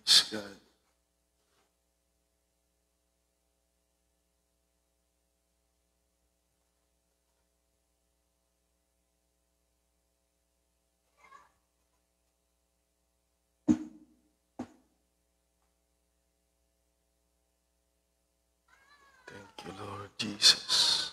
Praise God. Thank you, Lord Jesus.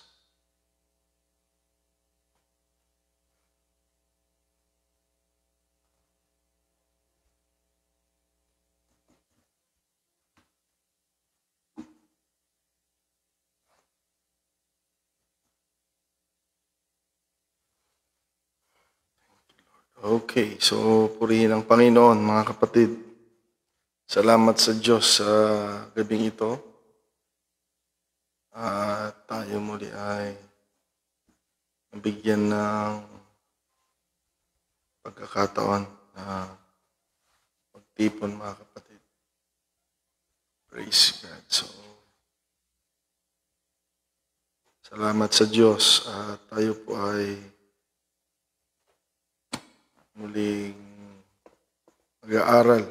Okay, so purihin ang Panginoon, mga kapatid. Salamat sa Diyos sa gabing ito. At tayo muli ay nabigyan ng pagkakataon na magtipon, mga kapatid. Praise God. So, salamat sa Diyos at tayo po ay muling mag-aaral.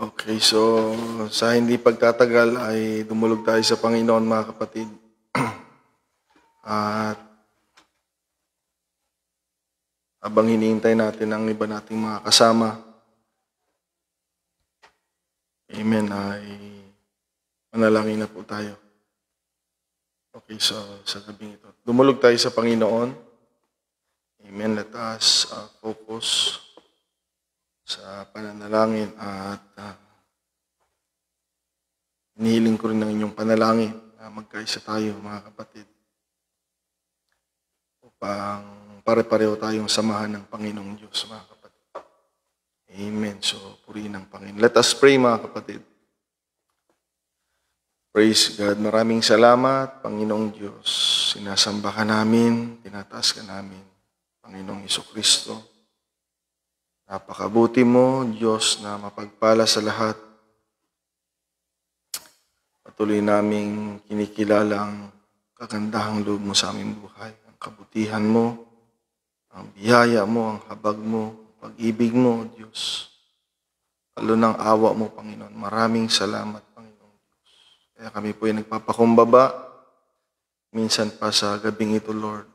Okay, so sa hindi pagtatagal ay dumulog tayo sa Panginoon, mga kapatid. At habang hinihintay natin ang iba nating mga kasama, amen, ay manalangin na po tayo. Okay, so sa gabing ito, dumulog tayo sa Panginoon. Amen, let us focus sa pananalangin at hinihiling ko rin ang inyong panalangin na magkaisa tayo, mga kapatid, upang pare-pareho tayong samahan ng Panginoong Diyos, mga kapatid. Amen. So, purihin ang Panginoon. Let us pray, mga kapatid. Praise God. Maraming salamat, Panginoong Diyos. Sinasamba ka namin, tinataas ka namin, Panginoong Jesucristo. Napakabuti mo, Diyos, na mapagpala sa lahat. Patuloy naming kinikilala ang kagandahang loob mo sa aming buhay. Ang kabutihan mo, ang biyaya mo, ang habag mo, pag-ibig mo, Diyos. Lalo ng awa mo, Panginoon. Maraming salamat, Panginoon Diyos. Kaya kami po ay nagpapakumbaba. Minsan pa sa gabing ito, Lord.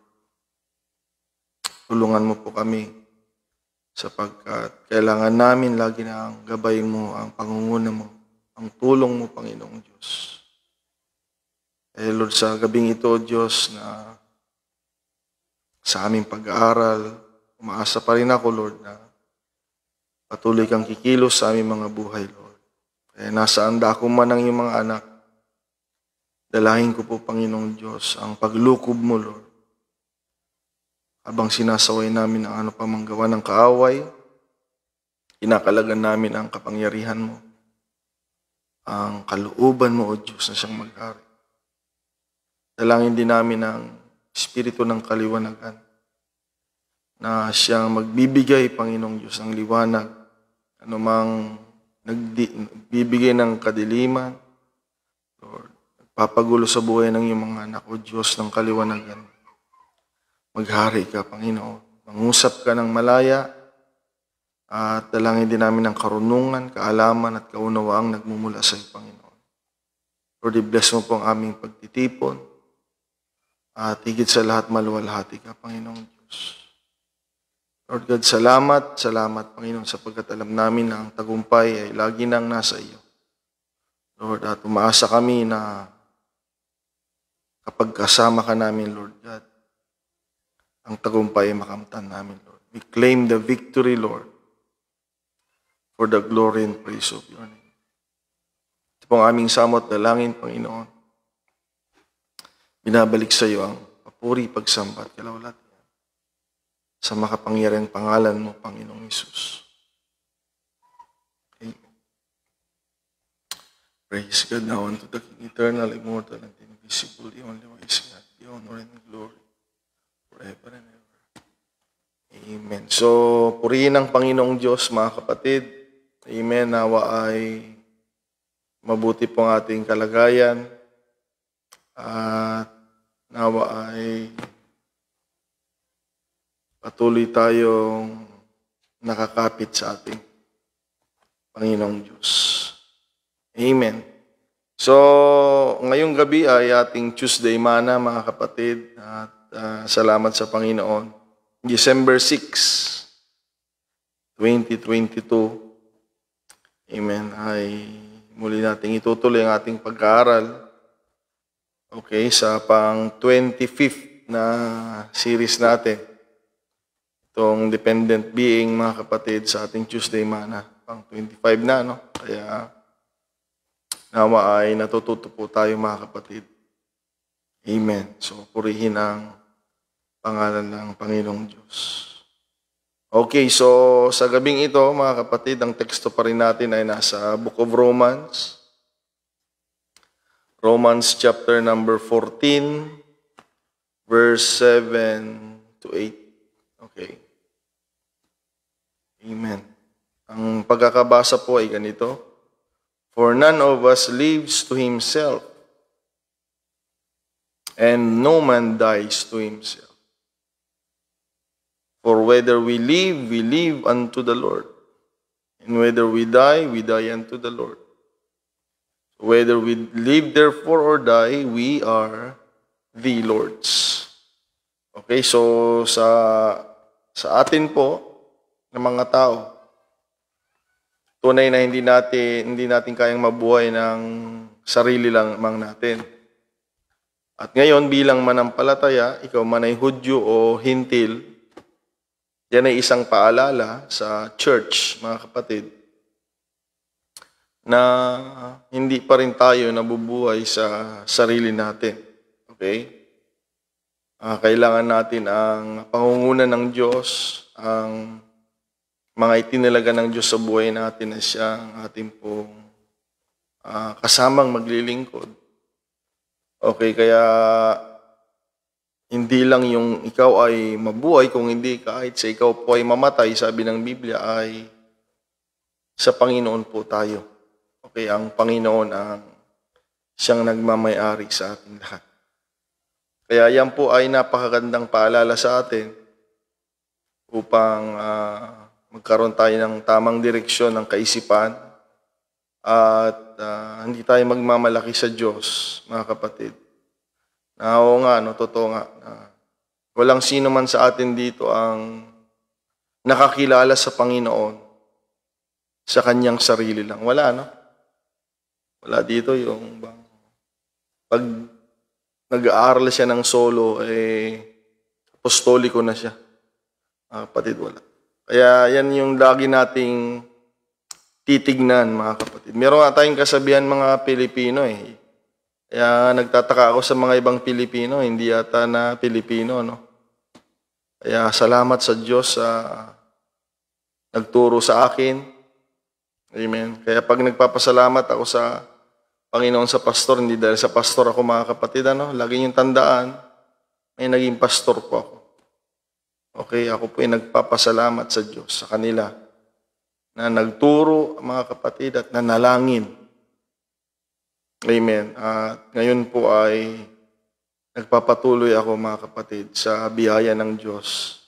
Tulungan mo po kami sapagkat kailangan namin lagi na ang gabay mo, ang pangunguna mo, ang tulong mo, Panginoong Diyos. Lord, sa gabing ito, Diyos, na sa aming pag-aaral, umaasa pa rin ako, Lord, na patuloy kang kikilos sa aming mga buhay, Lord. Kaya nasaan dako man ang iyong mga anak, dalangin ko po, Panginoong Diyos, ang paglukob mo, Lord. Habang sinasaway namin ang ano pa manggawa ng kaaway, kinakalagan namin ang kapangyarihan mo, ang kalooban mo, O Diyos, na siyang mag-ari. Dalangin din namin ang Espiritu ng Kaliwanagan na siyang magbibigay, Panginoong Diyos, ng liwanag, anumang nagbibigay ng kadiliman, Lord, nagpapagulo sa buhay ng iyong mga anak, O Diyos ng Kaliwanagan. Maghari ka, Panginoon. Mangusap ka ng malaya at dalangin din namin ang karunungan, kaalaman at kaunawaang nagmumula sa iyo, Panginoon. Lord, i-bless mo po ang aming pagtitipon at higit sa lahat maluwalhati ka, Panginoong Diyos. Lord God, salamat, Panginoon, sapagkat alam namin na ang tagumpay ay lagi nang nasa iyo. Lord, at umaasa kami na kapag kasama ka namin, Lord God, ang tagumpay ay makamtan namin, Lord. We claim the victory, Lord, for the glory and praise of your name. Ito pong aming samot dalangin, Panginoon. Binabalik sa iyo ang papuri, pagsamba at kalawalhatian sa makapangyarihang pangalan mo, Panginoong Hesus. Amen. Praise God now unto the King, eternal, immortal, and invisible, the only wise God, the honor and glory forever and ever. Amen. So, purihin ang Panginoong Diyos, mga kapatid. Amen. Nawa ay mabuti po ang ating kalagayan. At nawa ay patuloy tayong nakakapit sa ating Panginoong Diyos. Amen. So, ngayong gabi ay ating Tuesday Mana, mga kapatid, at salamat sa Panginoon. December 6, 2022, amen, ay muli nating itutuloy ang ating pag-aaral, okay, sa pang 25th na series natin. Itong dependent being, mga kapatid, sa ating Tuesday Mana, pang 25 na, no? Kaya, nawa ay natututo po tayo, mga kapatid. Amen. So, purihin ang pangalan ng Panginoong Diyos. Okay, so sa gabing ito, mga kapatid, ang teksto pa rin natin ay nasa Book of Romans. Romans chapter number 14, verse 7 to 8. Okay. Amen. Ang pagkakabasa po ay ganito. For none of us lives to himself, and no man dies to himself. For whether we live unto the Lord. And whether we die unto the Lord. Whether we live therefore or die, we are the Lord's. Okay, so sa atin po, ng mga tao, tunay na hindi natin kayang mabuhay ng sarili lamang natin. At ngayon, bilang manampalataya, ikaw man ay Hudyo o Hintil, yan ay isang paalala sa church, mga kapatid, na hindi pa rin tayo nabubuhay sa sarili natin. Okay? Kailangan natin ang pangunguna ng Diyos, ang mga itinalaga ng Diyos sa buhay natin na siya ang ating pong kasamang maglilingkod. Okay, kaya hindi lang yung ikaw ay mabuhay, kung hindi kahit sa ikaw po ay mamatay, sabi ng Biblia ay sa Panginoon po tayo. Okay, ang Panginoon ang siyang nagmamay-ari sa ating lahat. Kaya yan po ay napakagandang paalala sa atin upang magkaroon tayo ng tamang direksyon ng kaisipan at hindi tayo magmamalaki sa Diyos, mga kapatid. Oo nga, totoo nga. Walang sino man sa atin dito ang nakakilala sa Panginoon sa kanyang sarili lang. Wala, no? Wala dito yung pag nag-aaral siya ng solo, apostoliko na siya. Kapatid, wala. Kaya yan yung lagi nating titignan, mga kapatid. Meron nga tayong kasabihan, mga Pilipino, Kaya nagtataka ako sa mga ibang Pilipino, hindi yata na Pilipino, no? Kaya salamat sa Diyos sa nagturo sa akin. Amen. Kaya pag nagpapasalamat ako sa Panginoon sa pastor, hindi dahil sa pastor ako, mga kapatid, lagi niyong tandaan, may naging pastor po ako. Okay, ako po ay nagpapasalamat sa Diyos, sa kanila, na nagturo, mga kapatid, at nanalangin. Amen. At ngayon po ay nagpapatuloy ako, mga kapatid, sa biyaya ng Diyos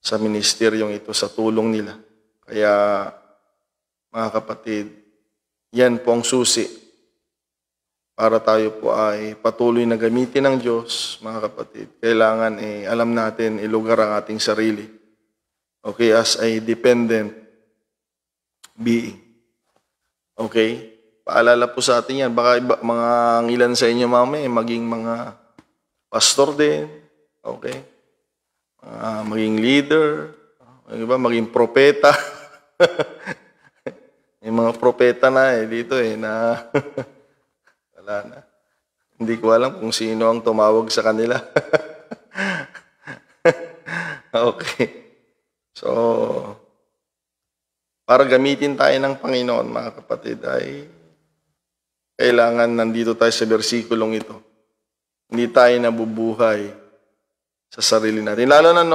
sa ministeryong ito, sa tulong nila. Kaya, mga kapatid, yan po ang susi para tayo po ay patuloy na gamitin ng Diyos, mga kapatid. Kailangan alam natin ilugar ang ating sarili. Okay, as a dependent being. Okay? Paalala po sa atin yan. Baka mga ilan sa inyo mamaya maging mga pastor din. Okay? Maging leader. Maging propeta. May mga propeta na dito na wala na. Hindi ko alam kung sino ang tumawag sa kanila. Okay. So, para gamitin tayo ng Panginoon, mga kapatid, ay kailangan nandito tayo sa versikulong ito. Hindi tayo nabubuhay sa sarili natin. Lalo na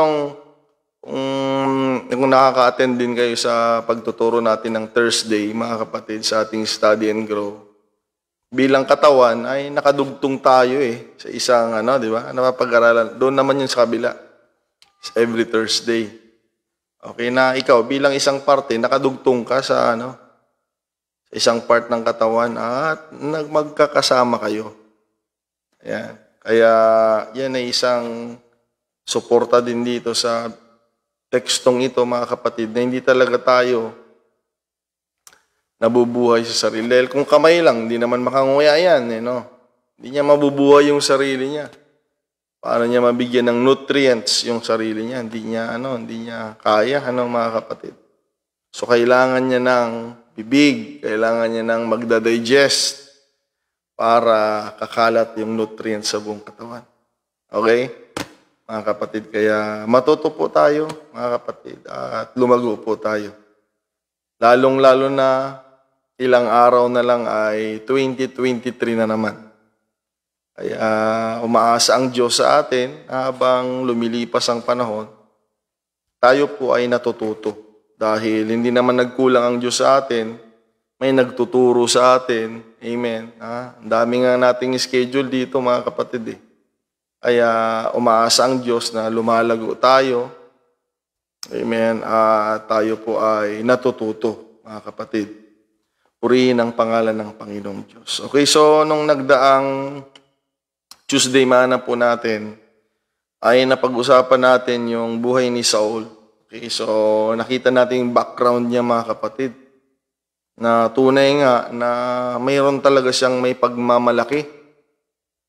kung nakaka-attend din kayo sa pagtuturo natin ng Thursday, mga kapatid, sa ating study and grow. Bilang katawan ay nakadugtong tayo sa isang di ba? Napapag-aralan. Doon naman yun sa kabila. Every Thursday. Okay na ikaw bilang isang parte nakadugtong ka sa isang part ng katawan at magkakasama kayo. Ayan. Kaya yan ay isang suporta din dito sa tekstong ito, mga kapatid, na hindi talaga tayo nabubuhay sa sarili. Dahil kung kamay lang, hindi naman makanguya yan. No? Hindi niya mabubuhay yung sarili niya. Paano niya mabigyan ng nutrients yung sarili niya? Hindi niya kaya, mga kapatid. So, kailangan niya ng bibig, kailangan niya ng magda-digest para kakalat yung nutrients sa buong katawan. Okay? Mga kapatid, kaya matuto po tayo, mga kapatid, at lumago po tayo. Lalong-lalo na ilang araw na lang ay 2023 na naman. Kaya umaasa ang Diyos sa atin habang lumilipas ang panahon, tayo po ay natututo. Dahil hindi naman nagkulang ang Diyos sa atin, may nagtuturo sa atin. Amen. Ang dami nga nating schedule dito, mga kapatid. Kaya umaasa ang Diyos na lumalago tayo. Amen. Tayo po ay natututo, mga kapatid. Purihin ang pangalan ng Panginoong Diyos. Okay, so nung nagdaang Tuesday mana po natin, ay napag-usapan natin yung buhay ni Saul. Okay, so nakita natin yung background niya, mga kapatid, na tunay nga na mayroon talaga siyang may pagmamalaki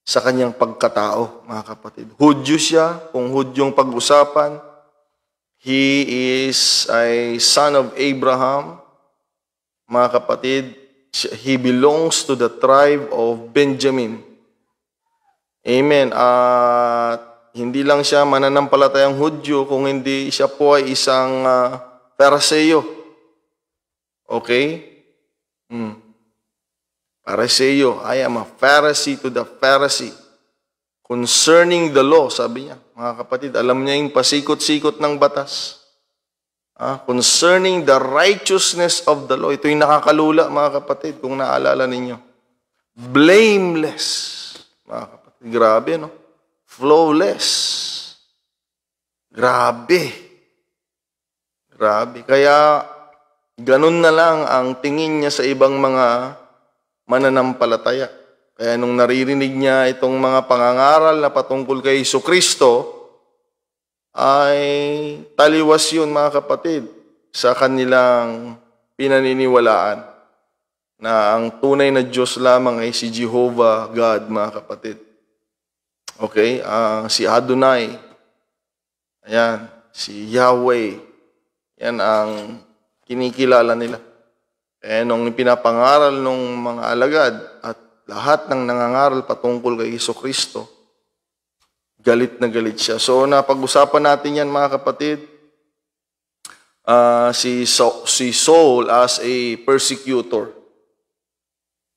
sa kanyang pagkatao, mga kapatid. Hudyo siya, kung Hudyong pag-usapan, he is a son of Abraham, mga kapatid. He belongs to the tribe of Benjamin. Amen. At hindi lang siya mananampalatayang Hudyo, kung hindi siya po ay isang Pariseo. Okay? Pariseo. I am a Pharisee to the Pharisee. Concerning the law, sabi niya. Mga kapatid, alam niya yung pasikot-sikot ng batas. Concerning the righteousness of the law. Ito yung nakakalula, mga kapatid, kung naalala ninyo. Blameless. Mga kapatid. Grabe, no? Flawless. Grabe. Kaya, ganun na lang ang tingin niya sa ibang mga mananampalataya. Kaya nung naririnig niya itong mga pangangaral na patungkol kay Jesucristo, ay taliwas yun, mga kapatid, sa kanilang pinaniniwalaan na ang tunay na Diyos lamang ay si Jehovah God, mga kapatid. Okay? Si Adonai. Ayan. Si Yahweh. Yan ang kinikilala nila. Kaya nung pinapangaral ng mga alagad at lahat ng nangangaral patungkol kay Jesucristo, galit na galit siya. So, napag-usapan natin yan, mga kapatid. Si Saul as a persecutor.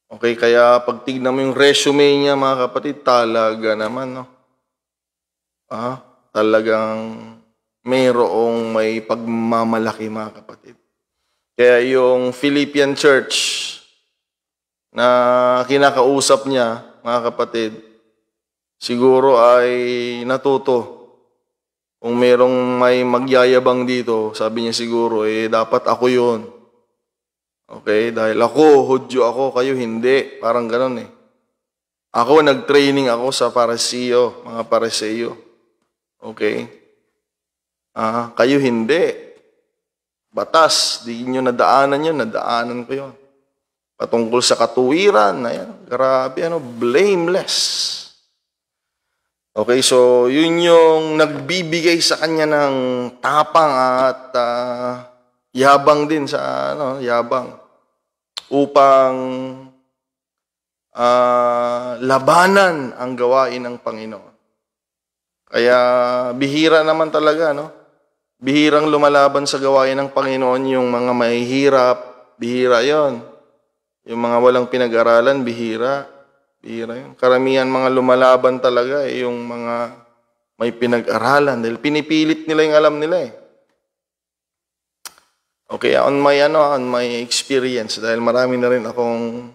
Okay, kaya pag tignan mo yung resume niya, mga kapatid, talaga naman, no? Talagang mayroong may pagmamalaki, mga kapatid. Kaya yung Philippian church na kinakausap niya, mga kapatid, siguro ay natuto. Kung merong may magyayabang dito, sabi niya siguro, dapat ako yun. Okay? Dahil ako, Hudyo ako, kayo hindi. Parang ganun . Ako, nag-training ako sa Pariseo, mga Pariseo. Okay? Kayo hindi. Batas, di nyo nadaanan yun, nadaanan ko yun. Patungkol sa katuwiran, ayan, grabe, blameless. Okay, so yun yung nagbibigay sa kanya ng tapang at yabang din sa yabang upang labanan ang gawain ng Panginoon. Kaya bihira naman talaga, bihirang lumalaban sa gawain ng Panginoon yung mga mahihirap, bihira yon. Yung mga walang pinag-aralan, bihira yun. Karamihan mga lumalaban talaga yung mga may pinag-aralan dahil pinipilit nila yung alam nila . Okay, on my experience, dahil marami na rin akong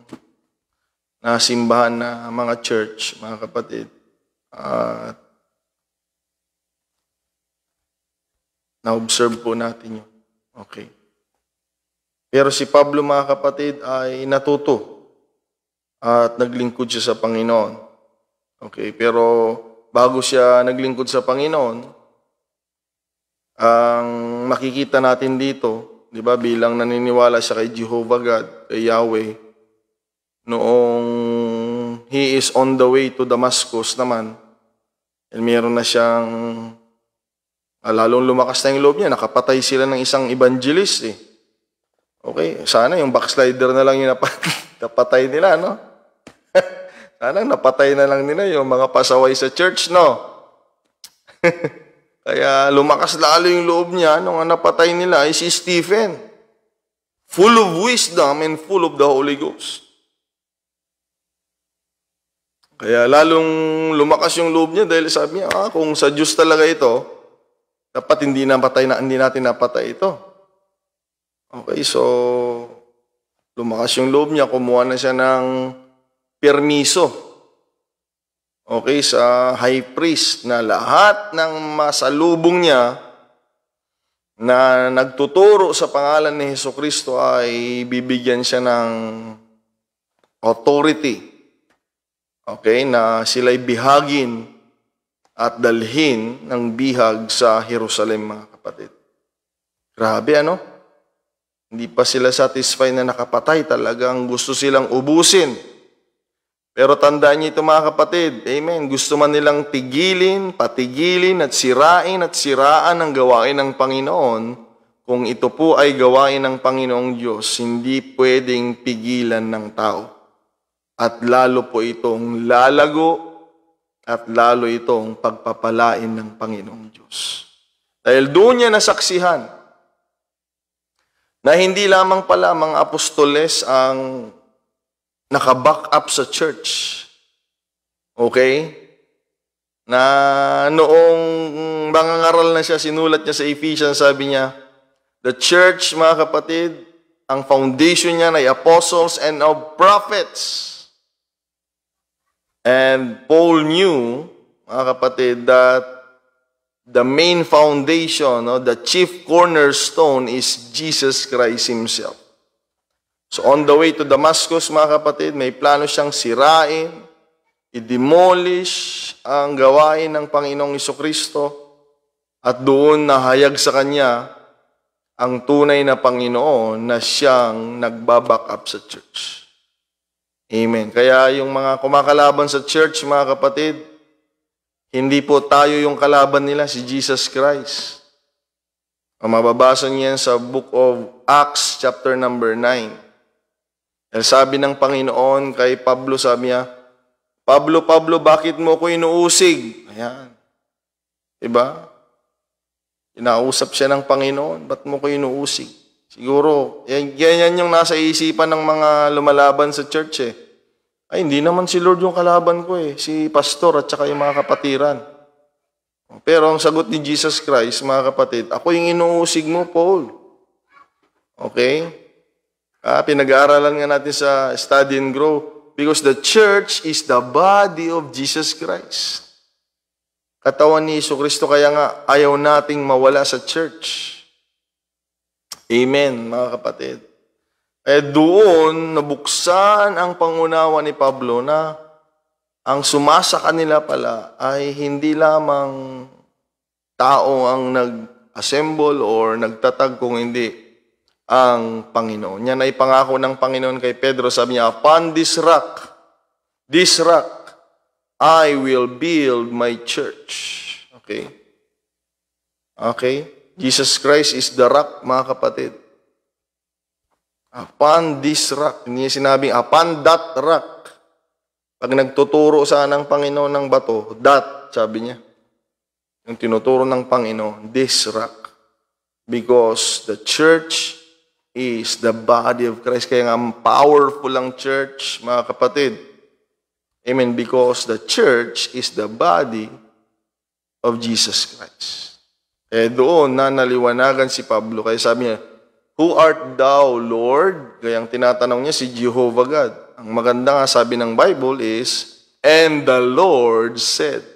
nasimbahan na mga church, mga kapatid, na-observe po natin yun. Okay. Pero si Pablo, mga kapatid, ay natuto at naglingkod siya sa Panginoon. Okay, pero bago siya naglingkod sa Panginoon, ang makikita natin dito, di ba, bilang naniniwala siya kay Jehovah God, kay Yahweh, noong he is on the way to Damascus naman, meron na siyang, lalong lumakas na yung loob niya, nakapatay sila ng isang evangelist eh. Okay, sana yung backslider na lang yung napatay nila, no? Sana napatay na lang nila yung mga pasaway sa church, no? Kaya lumakas lalo yung loob niya nung napatay nila ay si Stephen. Full of wisdom and full of the Holy Ghost. Kaya lalong lumakas yung loob niya dahil sabi niya, kung sa Diyos talaga ito, dapat hindi natin napatay ito. Okay, so lumakas yung loob niya, kumuha na siya ng permiso. Okay, sa high priest na lahat ng masalubong niya na nagtuturo sa pangalan ni Jesucristo ay bibigyan siya ng authority. Okay, na sila'y bihagin at dalhin ng bihag sa Jerusalem, mga kapatid. Grabe, ano? Hindi pa sila satisfied na nakapatay. Talagang gusto silang ubusin. Pero tandaan niyo ito, mga kapatid. Amen. Gusto man nilang patigilin at siraan ang gawain ng Panginoon. Kung ito po ay gawain ng Panginoong Diyos, hindi pwedeng pigilan ng tao. At lalo po itong lalago at lalo itong pagpapalain ng Panginoong Diyos. Dahil doon niya nasaksihan na hindi lamang pala mga apostoles ang nakaback up sa church. Okay? Na noong mangangaral na siya, sinulat niya sa Ephesians, sabi niya, the church, mga kapatid, ang foundation niya ay apostles and of prophets. And Paul knew, mga kapatid, that the main foundation, the chief cornerstone is Jesus Christ Himself. So on the way to Damascus, mga kapatid, may plano siyang sirain, i-demolish ang gawain ng Panginoong Jesucristo at doon nahayag sa Kanya ang tunay na Panginoon na siyang nagbaback up sa church. Amen. Kaya yung mga kumakalaban sa church, mga kapatid, hindi po tayo yung kalaban nila, si Jesus Christ. Ang mababasa niyan sa book of Acts, chapter number 9. Dahil sabi ng Panginoon kay Pablo, sabi niya, Pablo, bakit mo ko inuusig? Ayan. Diba? Inausap siya ng Panginoon, ba't mo ko inuusig? Siguro, yan yung nasa isipan ng mga lumalaban sa church eh. Ay, hindi naman si Lord yung kalaban ko eh. Si pastor at saka yung mga kapatiran. Pero ang sagot ni Jesus Christ, mga kapatid, ako yung inuusig mo, Paul. Okay? Pinag-aaralan nga natin sa Study and Grow. Because the church is the body of Jesus Christ. Katawan ni Jesucristo, kaya nga ayaw nating mawala sa church. Amen, mga kapatid. Doon, nabuksan ang pangunawa ni Pablo na ang sumasa kanila pala ay hindi lamang tao ang nag-assemble or nagtatag, kung hindi ang Panginoon. Yan ay pangako ng Panginoon kay Pedro. Sabi niya, upon this rock, I will build my church. Okay? Okay? Jesus Christ is the rock, mga kapatid. Upon this rock. Hindi niya sinabing, upon that rock. Pag nagtuturo sana ng Panginoon ng bato, that, sabi niya. Yung tinuturo ng Panginoon, this rock. Because the church is the body of Christ. Kaya nga powerful ang church, mga kapatid. Amen. Because the church is the body of Jesus Christ. Doon na naliwanagan si Pablo. Kaya sabi niya, who art thou, Lord? Kaya ang tinatanong niya si Jehovah God. Ang maganda nga sabi ng Bible is, and the Lord said.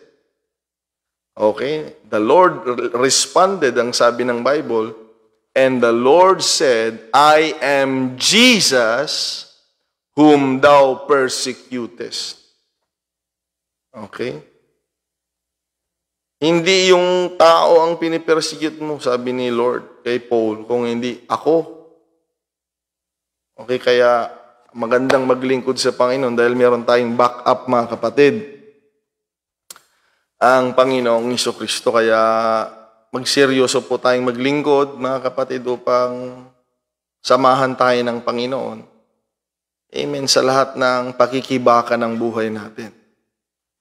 Okay? The Lord responded, ang sabi ng Bible, And the Lord said, I am Jesus whom thou persecutest. Okay? Hindi yung tao ang pinipersecute mo, sabi ni Lord kay Paul, kung hindi ako. Okay, kaya magandang maglingkod sa Panginoon dahil meron tayong backup, mga kapatid. Ang Panginoong Jesucristo, kaya magseryoso po tayong maglingkod, mga kapatid, upang samahan tayo ng Panginoon. Amen, sa lahat ng pakikibaka ng buhay natin.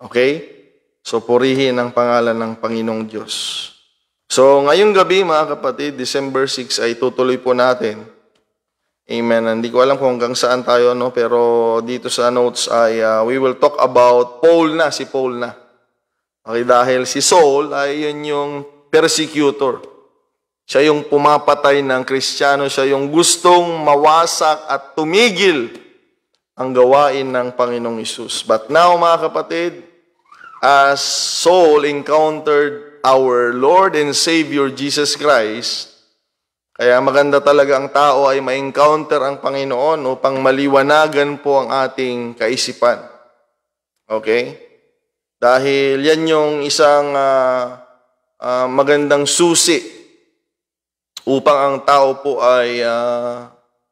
Okay? So, purihin ang pangalan ng Panginoong Diyos. So, ngayong gabi, mga kapatid, December 6, ay tutuloy po natin. Amen. Hindi ko alam kung hanggang saan tayo, no? Pero dito sa notes ay we will talk about Paul na, si Paul na. Okay, dahil si Saul ay yun yung persecutor. Siya yung pumapatay ng Kristiyano, siya yung gustong mawasak at tumigil ang gawain ng Panginoong Hesus. But now, mga kapatid, as Saul encountered our Lord and Savior Jesus Christ, kaya maganda talaga ang tao ay ma-encounter ang Panginoon upang maliwanagan po ang ating kaisipan. Okay? Dahil yan yung isang magandang susi upang ang tao po ay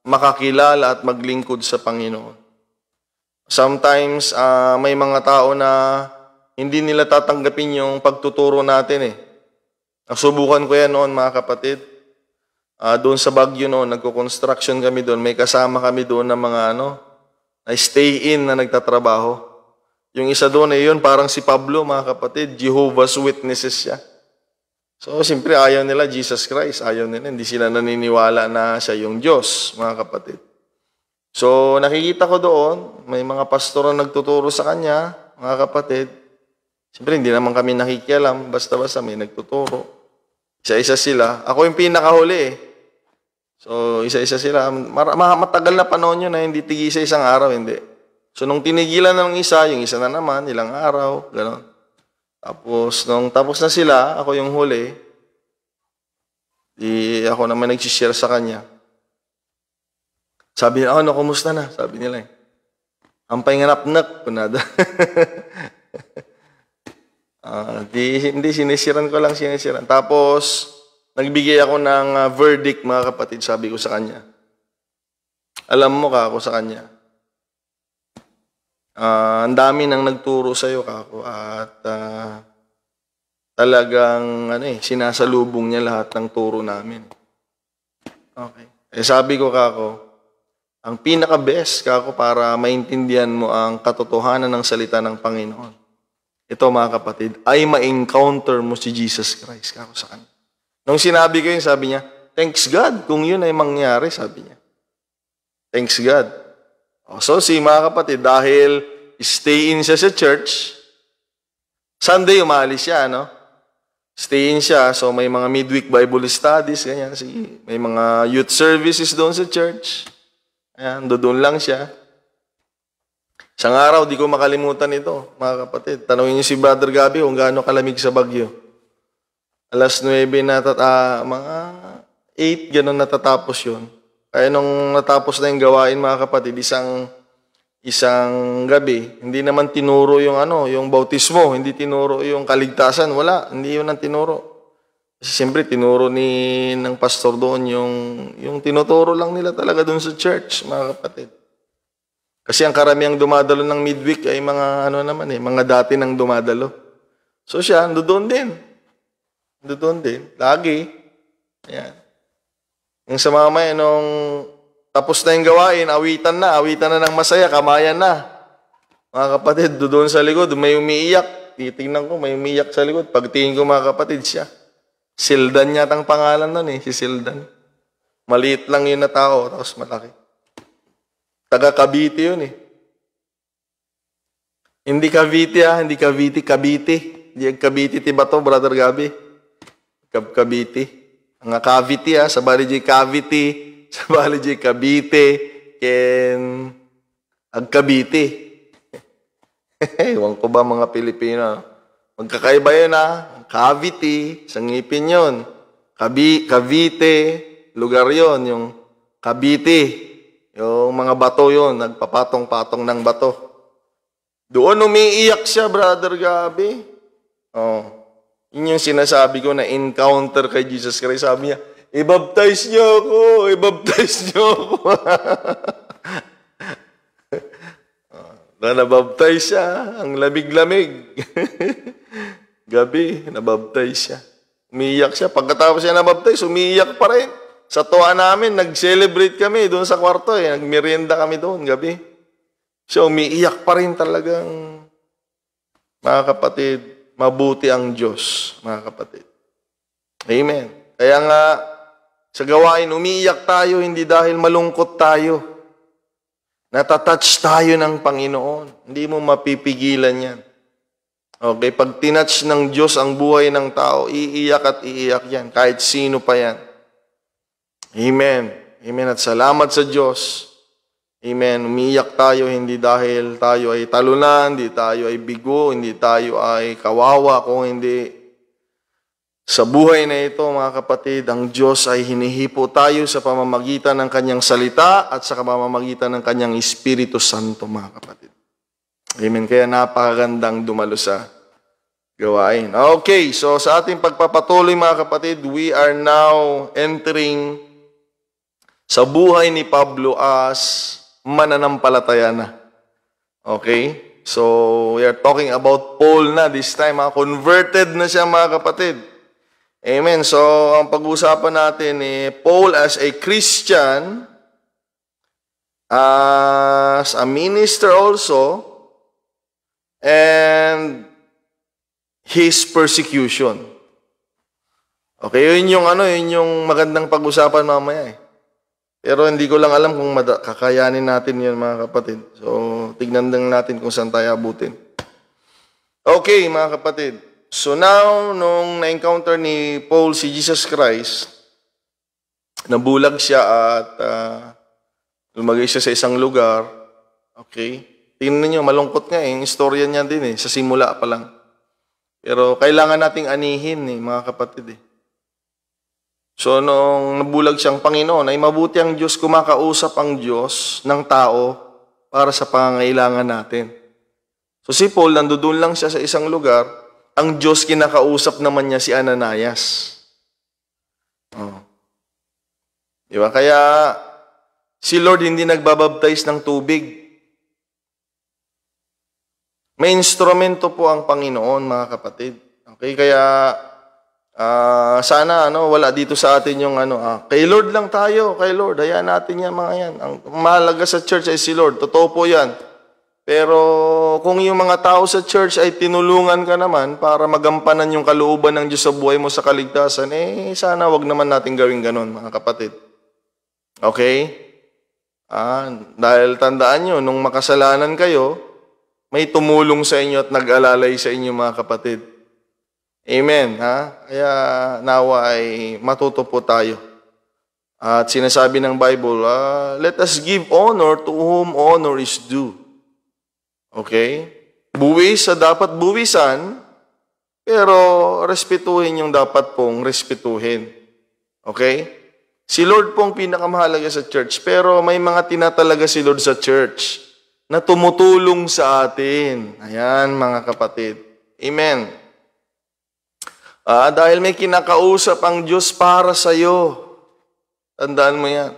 makakilala at maglingkod sa Panginoon. Sometimes, may mga tao na hindi nila tatanggapin yung pagtuturo natin eh. Nasubukan ko yan noon, mga kapatid. Doon sa Baguio noon, nagko-construction kami doon. May kasama kami doon na mga na stay-in na nagtatrabaho. Yung isa doon eh yun, parang si Pablo, mga kapatid. Jehovah's Witnesses siya. So, siyempre, ayaw nila Jesus Christ. Ayaw nila. Hindi sila naniniwala na siya yung Diyos, mga kapatid. So, nakikita ko doon, may mga pastor na nagtuturo sa kanya, mga kapatid. Siyempre, hindi naman kami nakikialam. Basta-basta may nagtuturo. Isa-isa sila. Ako yung pinakahuli eh. So, isa-isa sila. Matagal na panahon yun na hindi tigisa isang araw, hindi. So, nung tinigilan ng isa, yung isa na naman, ilang araw, gano'n. Tapos, nung tapos na sila, ako yung huli, ako naman nagsishare sa kanya. Sabi niya, kumusta na? Sabi nila eh. Ampay nga napnak, punada. Hindi, sinisiran ko lang, sinisiran. Tapos, nagbigay ako ng verdict, mga kapatid, sabi ko sa kanya. Alam mo ka ako sa kanya. Ang dami nang nagturo sa'yo, kako, at talagang sinasalubong niya lahat ng turo namin. Okay. Sabi ko, kako, ang pinaka-best, kako, para maintindihan mo ang katotohanan ng salita ng Panginoon. Ito, mga kapatid, ay ma-encounter mo si Jesus Christ, kako, sa kanya. Nung sinabi ko yun, sabi niya, thanks God kung yun ay mangyari, sabi niya. Thanks God. So, mga kapatid, dahil stay in siya sa church, Sunday umalis siya, no? Stay in siya, so may mga midweek Bible studies, ganyan. Sige. May mga youth services doon sa church. Ayan, doon lang siya. Isang araw, di ko makalimutan ito, mga kapatid. Tanungin niyo si Brother Gabi kung gaano kalamig sa Baguio. Alas 9 mga 8, gano'n natatapos yun. Kaya nung natapos na yung gawain, mga kapatid, isang gabi, hindi naman tinuro yung bautismo, hindi tinuro yung kaligtasan, wala, hindi yun ang tinuro. Kasi siyempre, tinuro ng pastor doon yung tinuturo lang nila talaga doon sa church, mga kapatid. Kasi ang karamihang dumadalo ng midweek ay mga mga dati nang dumadalo. So siya, doon din. Doon din. Lagi. Ayan. Yung sa mamaya, nung tapos na yung gawain, awitan na ng masaya, kamayan na. Mga kapatid, doon sa likod, may umiiyak. Titingnan ko, may umiiyak sa likod. Pagtingin ko, mga kapatid, siya. Sildan yatang pangalan nun si Sildan. Maliit lang yun na tao, tapos malaki. Taga Cavite yun Hindi Cavite hindi Cavite, Cavite. Hindi Cavite, tiba to, Brother Gabi. Cavite. Ang Cavite sa bali di Cavite, sa bali di Cavite, ken ag Cavite. Ewan ko ba mga Pilipino. Magkakaiba yun Cavite, sa ngipin yun. Cavite, lugar yon, yung Cavite. Yung mga bato yon, nagpapatong-patong ng bato. Doon umiiyak siya, Brother Gabi. Oh. Yun yung sinasabi ko na encounter kay Jesus Christ. Sabi niya, i-baptize niyo ako, i-baptize niyo ako. Nabaptize siya, ang lamig-lamig. Gabi, nabaptize siya. Umiiyak siya. Pagkatapos siya nabaptize, umiiyak pa rin. Sa tuwa namin, nag-celebrate kami doon sa kwarto. Nagmerienda kami doon, gabi. So, umiiyak pa rin talagang, mga kapatid, mabuti ang Diyos, mga kapatid. Amen. Kaya nga, sa gawain, umiiyak tayo, hindi dahil malungkot tayo. Natatouch tayo ng Panginoon. Hindi mo mapipigilan yan. Okay, pag tinouch ng Diyos ang buhay ng tao, iiyak at iiyak yan. Kahit sino pa yan. Amen. Amen. At salamat sa Diyos. Amen. Umiiyak tayo hindi dahil tayo ay talunan, hindi tayo ay bigo, hindi tayo ay kawawa, kung hindi sa buhay na ito, mga kapatid, ang Diyos ay hinihipo tayo sa pamamagitan ng Kanyang salita at sa pamamagitan ng Kanyang Espiritu Santo, mga kapatid. Amen. Kaya napakagandang dumalo sa gawain. Okay, so sa ating pagpapatuloy, mga kapatid, we are now entering sa buhay ni Pablo as mananampalataya na. Okay? So, we are talking about Paul na this time. Converted na siya, mga kapatid. Amen. So, ang pag-uusapan natin Paul as a Christian, as a minister also, and his persecution. Okay, yun yung magandang pag-usapan mamaya Pero hindi ko lang alam kung kakayanin natin yun, mga kapatid. So, tignan lang natin kung saan tayo abutin. Okay, mga kapatid. So now, nung na-encounter ni Paul si Jesus Christ, nabulag siya at lumagay siya sa isang lugar. Okay? Tingnan niyo, malungkot nga yung istorya niya din sa simula pa lang. Pero kailangan nating anihin mga kapatid So nung nabulag siyang Panginoon, ay mabuti ang Diyos, kumakausap ang Diyos ng tao para sa pangangailangan natin. So si Paul, nandoon lang siya sa isang lugar, ang Diyos kinakausap naman niya si Ananias. Diba? Kaya si Lord hindi nagbabaptize ng tubig. May instrumento po ang Panginoon, mga kapatid. Okay, kaya sana wala dito sa atin yung kay Lord lang tayo, kay Lord, hayaan natin yan, mga yan. Ang mahalaga sa church ay si Lord. Totoo po yan. Pero kung yung mga tao sa church ay tinulungan ka naman para magampanan yung kalooban ng Diyos sa buhay mo sa kaligtasan, sana wag naman natin gawin ganun, mga kapatid. Okay? Dahil tandaan nyo, nung makasalanan kayo, may tumulong sa inyo at nag-alalay sa inyo, mga kapatid. Amen. Kaya nawa ay matuto po tayo. At sinasabi ng Bible, let us give honor to whom honor is due. Okay? Buwis sa dapat buwisan, pero respetuhin yung dapat pong respetuhin. Okay? Si Lord pong pinakamahalaga sa church, pero may mga tinatalaga si Lord sa church na tumutulong sa atin. Ayan, mga kapatid. Amen. Dahil may kinakausap ang Diyos para sa iyo. Tandaan mo yan.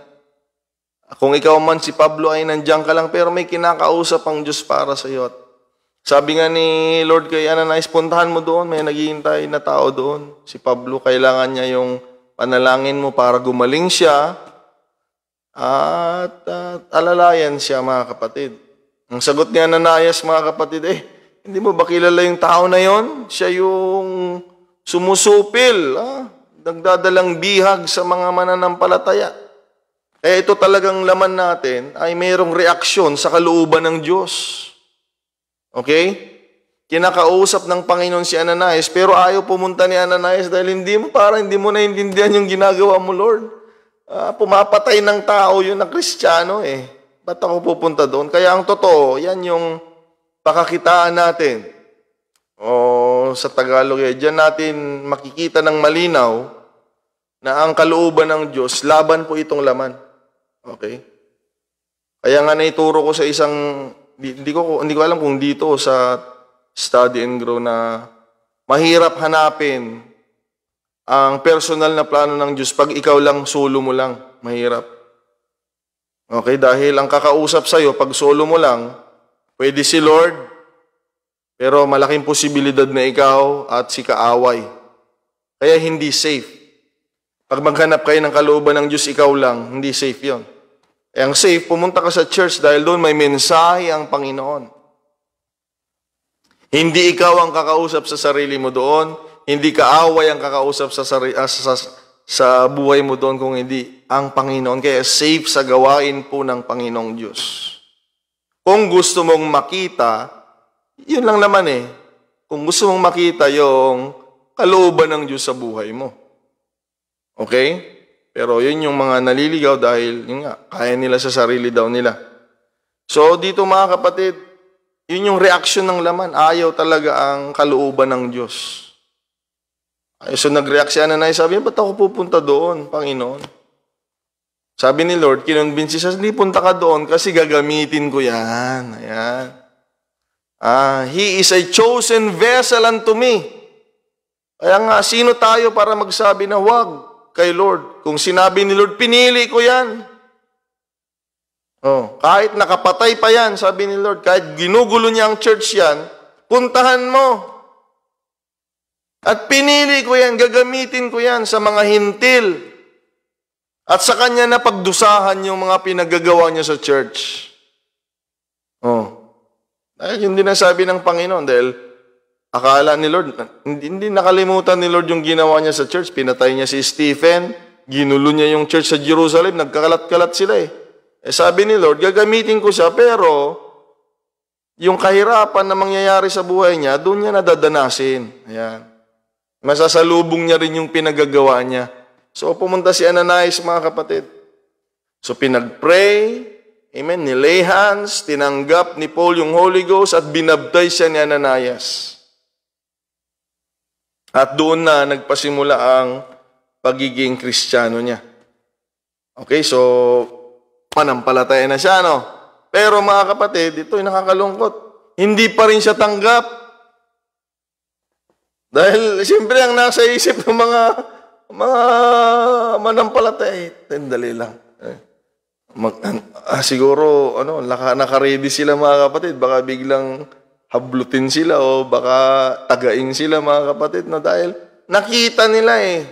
Kung ikaw man si Pablo ay nandiyan ka lang, pero may kinakausap ang Diyos para sa iyo. Sabi nga ni Lord kay Ananias, puntahan mo doon, may naghihintay na tao doon. Si Pablo, kailangan niya yung panalangin mo para gumaling siya at alalayan siya, mga kapatid. Ang sagot ni Ananias, mga kapatid, hindi mo ba kilala yung tao na yon? Siya yung sumusupil, nagdadalang bihag sa mga mananampalataya. Ito talagang laman natin ay mayroong reaksyon sa kalooban ng Diyos. Okay? Kinakausap ng Panginoon si Ananias, pero ayaw pumunta ni Ananias dahil hindi mo naiintindihan yung ginagawa mo, Lord. Pumapatay ng tao yun na Kristiyano Ba't ako pupunta doon? Kaya ang totoo, yan yung pakakitaan natin. O sa Tagalog, diyan natin makikita ng malinaw na ang kalooban ng Diyos, laban po itong laman. Okay? Kaya nga naituro ko sa isang, hindi ko alam kung dito sa Study and Grow na mahirap hanapin ang personal na plano ng Diyos pag ikaw lang, solo mo lang. Mahirap. Okay? Dahil ang kakausap sa'yo, pag solo mo lang, pwede si Lord, pero malaking posibilidad na ikaw at si kaaway. Kaya hindi safe. Pag maghanap kayo ng kalooban ng Diyos, ikaw lang, hindi safe yon. Eh, ang safe, pumunta ka sa church dahil doon may mensahe ang Panginoon. Hindi ikaw ang kakausap sa sarili mo doon, hindi kaaway ang kakausap sa buhay mo doon kung hindi ang Panginoon. Kaya safe sa gawain po ng Panginoong Diyos. Kung gusto mong makita, yun lang naman eh. Kung gusto mong makita yung kalooban ng Diyos sa buhay mo. Okay? Pero yun yung mga naliligaw dahil yun nga, kaya nila sa sarili daw nila. So dito mga kapatid, yun yung reaksyon ng laman. Ayaw talaga ang kalooban ng Diyos. So nag-react si Ananias, sabi niya, ba't ako pupunta doon, Panginoon? Sabi ni Lord, kinonvince siya, hindi punta ka doon kasi gagamitin ko yan. Ayan. He is a chosen vessel unto me. Kaya nga, sino tayo para magsabi na wag kay Lord? Kung sinabi ni Lord, pinili ko yan. Kahit nakapatay pa yan, sabi ni Lord, kahit ginugulo niya ang church yan, puntahan mo. At pinili ko yan, gagamitin ko yan sa mga hintil. At sa kanya na pagdusahan yung mga pinagagawa niya sa church. Dahil yun din ang sabi ng Panginoon, dahil akala ni Lord, hindi nakalimutan ni Lord yung ginawa niya sa church. Pinatay niya si Stephen, ginulo niya yung church sa Jerusalem, nagkakalat-kalat sila eh. Sabi ni Lord, gagamitin ko siya, pero yung kahirapan na mangyayari sa buhay niya, doon niya nadadanasin. Ayan. Masasalubong niya rin yung pinagagawa niya. So, pumunta si Ananias, mga kapatid. So, pinag-pray, amen, nilay hands, tinanggap ni Paul yung Holy Ghost, at binabtize siya ni Ananias. At doon na nagpasimula ang pagiging Kristiyano niya. Okay, so, manampalataya na siya, no? Pero mga kapatid, ito'y nakakalungkot. Hindi pa rin siya tanggap. Dahil, siyempre, ang nasa isip ng mga manampalataya, dali lang. Siguro, naka-ready sila mga kapatid. Baka biglang hablutin sila o baka tagain sila mga kapatid. No? Dahil nakita nila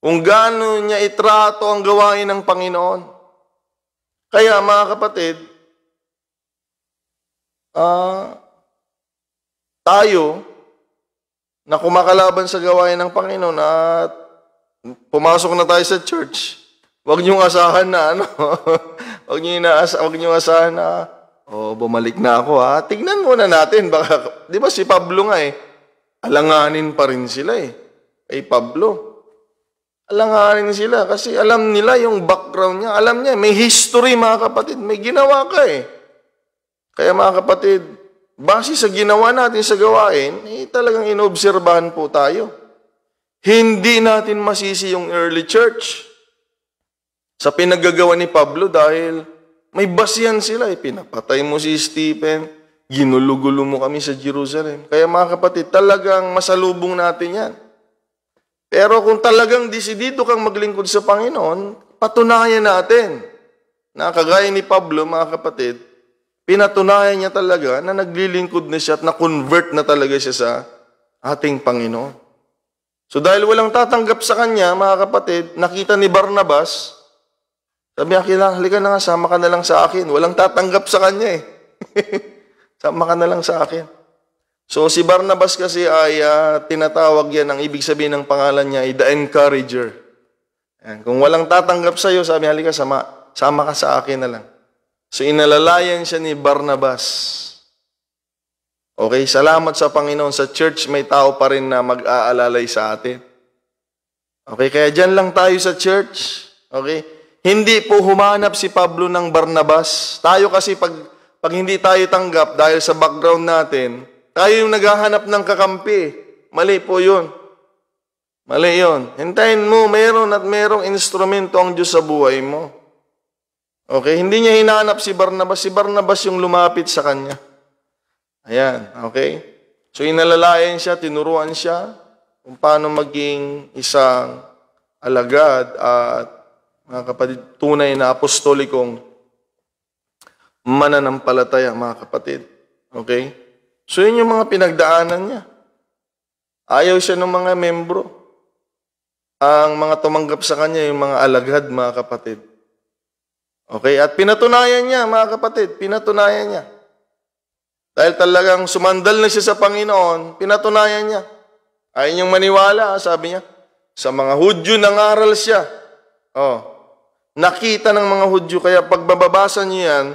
kung gaano niya itrato ang gawain ng Panginoon. Kaya mga kapatid, tayo, na kumakalaban sa gawain ng Panginoon at pumasok na tayo sa church, huwag niyong asahan na huwag niyong asahan na bumalik na ako ha. Tignan muna natin, baka, di ba si Pablo nga alanganin pa rin sila kay Pablo. Alanganin sila kasi alam nila yung background niya, alam niya, may history mga kapatid, may ginawa ka Kaya mga kapatid, base sa ginawa natin sa gawain, talagang inobserbahan po tayo. Hindi natin masisi yung early church sa pinagagawa ni Pablo dahil may basihan sila. Pinapatay mo si Stephen, ginulugulo mo kami sa Jerusalem. Kaya mga kapatid, talagang masalubong natin yan. Pero kung talagang desidido kang maglingkod sa Panginoon, patunayan natin na kagaya ni Pablo, mga kapatid, pinatunayan niya talaga na naglilingkod na siya at na-convert na talaga siya sa ating Panginoon. So dahil walang tatanggap sa kanya, mga kapatid, nakita ni Barnabas, sabi niya, halika na nga, sama ka na lang sa akin. Walang tatanggap sa kanya Sama ka na lang sa akin. So si Barnabas kasi ay tinatawag yan, ang ibig sabihin ng pangalan niya ay the encourager. Kung walang tatanggap sa iyo, sabi, halika, sama ka sa akin na lang. So, inalalayan siya ni Barnabas. Okay, salamat sa Panginoon. Sa church, may tao pa rin na mag-aalalay sa atin. Okay, kaya dyan lang tayo sa church. Okay, hindi po humanap si Pablo ng Barnabas. Tayo kasi pag hindi tayo tanggap dahil sa background natin, tayo yung naghahanap ng kakampi. Mali po yun. Mali yun. Hintayin mo, meron at merong instrumento ang Diyos sa buhay mo. Okay? Hindi niya hinahanap si Barnabas. Si Barnabas yung lumapit sa kanya. Ayan. Okay? So, inalalayan siya, tinuruan siya kung paano maging isang alagad at mga kapatid, tunay na apostolikong mananampalataya, mga kapatid. Okay? So, yun yung mga pinagdaanan niya. Ayaw siya ng mga membro. Ang mga tumanggap sa kanya, yung mga alagad, mga kapatid. Okay? At pinatunayan niya, mga kapatid, pinatunayan niya. Dahil talagang sumandal na siya sa Panginoon, pinatunayan niya. Ayaw niyang maniwala, sabi niya. Sa mga Hudyo, nangaral siya. Nakita ng mga Hudyo. Kaya pagbabasa niyo yan,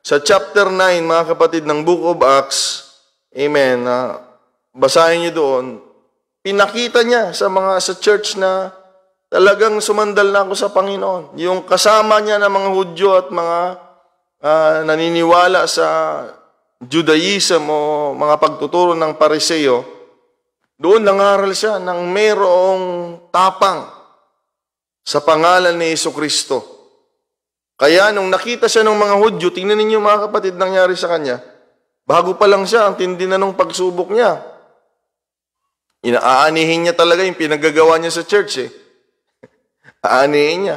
sa chapter 9, mga kapatid, ng Book of Acts, amen, basahin niyo doon, pinakita niya sa church na talagang sumandal na ako sa Panginoon. Yung kasama niya ng mga Hudyo at mga naniniwala sa Judaism o mga pagtuturo ng Pariseo, doon nangaral siya ng mayroong tapang sa pangalan ni Jesucristo. Kaya nung nakita siya ng mga Hudyo, tingnan ninyo mga kapatid, nangyari sa kanya, bago pa lang siya, ang tindi na nung pagsubok niya. Inaanihin niya talaga yung pinagagawa niya sa church. Aanihin niya.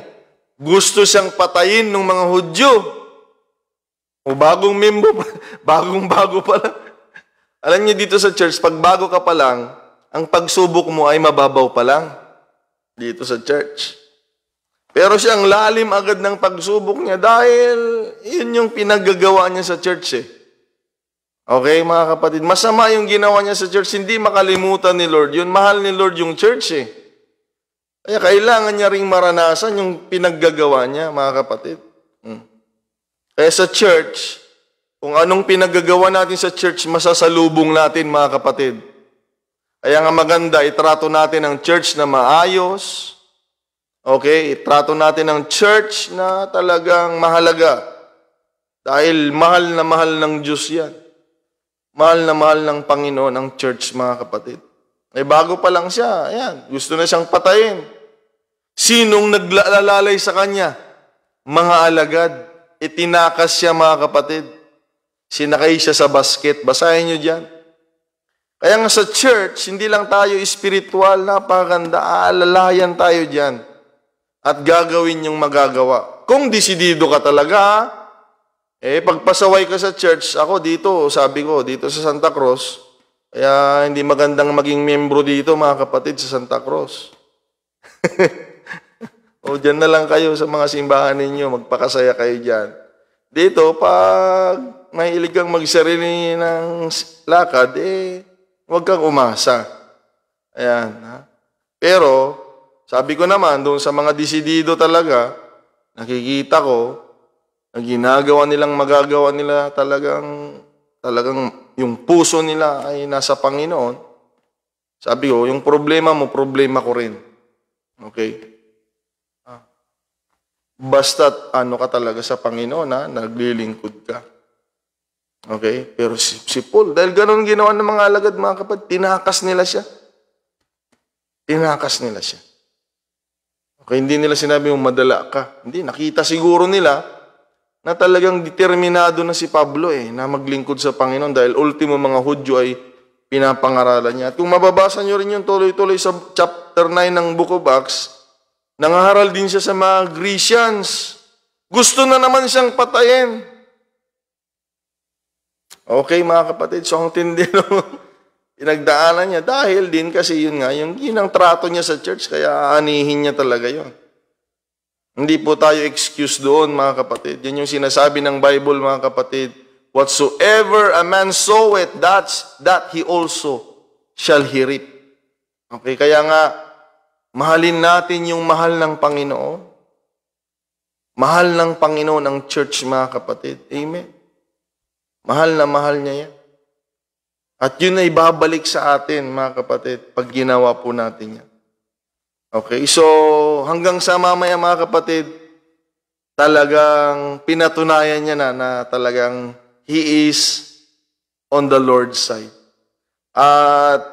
Gusto siyang patayin ng mga Hudyo. O bagong membo, bagong-bago pa lang. Alam niyo dito sa church, pag bago ka pa lang, ang pagsubok mo ay mababaw pa lang. Dito sa church. Pero siyang lalim agad ng pagsubok niya dahil yun yung pinagagawa niya sa church. Okay, mga kapatid, masama yung ginawa niya sa church, hindi makalimutan ni Lord. Yun, mahal ni Lord yung church. Kaya kailangan niya ring maranasan yung pinaggagawa niya, mga kapatid. Kaya sa church, kung anong pinaggagawa natin sa church, masasalubong natin, mga kapatid. Kaya nga maganda, itrato natin ang church na maayos. Okay, itrato natin ang church na talagang mahalaga. Dahil mahal na mahal ng Diyos yan. Mahal na mahal ng Panginoon ang church, mga kapatid. Bago pa lang siya, ayan, gusto na siyang patayin. Sinong naglalalay sa kanya? Mga alagad. Itinakas siya, mga kapatid. Sinakay siya sa basket. Basahin niyo dyan. Kaya nga sa church, hindi lang tayo spiritual, napakaganda, aalalayan tayo dyan. At gagawin yung magagawa. Kung desidido ka talaga, pagpasaway ka sa church, ako dito, sabi ko, dito sa Santa Cruz, kaya hindi magandang maging membro dito, mga kapatid, sa Santa Cruz. O dyan na lang kayo sa mga simbahan ninyo, magpakasaya kayo dyan. Dito, pag mahilig kang magsarili ng lakad, huwag kang umasa. Ayan. Pero, sabi ko naman, doon sa mga desidido talaga, nakikita ko, na ginagawa nilang magagawa nila talagang yung puso nila ay nasa Panginoon. Sabi ko, yung problema mo, problema ko rin. Okay? Basta't ano ka talaga sa Panginoon, naglilingkod ka. Okay? Pero si Paul, dahil ganun ginawa ng mga alagad, mga kapatid, tinakas nila siya. Tinakas nila siya. Okay, hindi nila sinabi yung madala ka. Hindi, nakita siguro nila na talagang determinado na si Pablo na maglingkod sa Panginoon dahil ultimo mga Hudyo ay pinapangaralan niya. At kung mababasa nyo rin yung tuloy-tuloy sa chapter 9 ng Book of Acts, nangaharal din siya sa mga Grecians. Gusto na naman siyang patayin. Okay, mga kapatid, so ang tindi pinagdaanan niya dahil din kasi yun nga, yung ginang trato niya sa church, kaya aanihin niya talaga yun. Hindi po tayo excuse doon, mga kapatid. Yan yung sinasabi ng Bible, mga kapatid. Whatsoever a man soweth, that he also shall he reap. Okay, kaya nga, mahalin natin yung mahal ng Panginoon. Mahal ng Panginoon ang church, mga kapatid. Amen. Mahal na mahal niya yan. At yun ay babalik sa atin, mga kapatid, pag ginawa po natin yan. Okay, so hanggang sa mamaya, mga kapatid, talagang pinatunayan niya na talagang he is on the Lord's side. At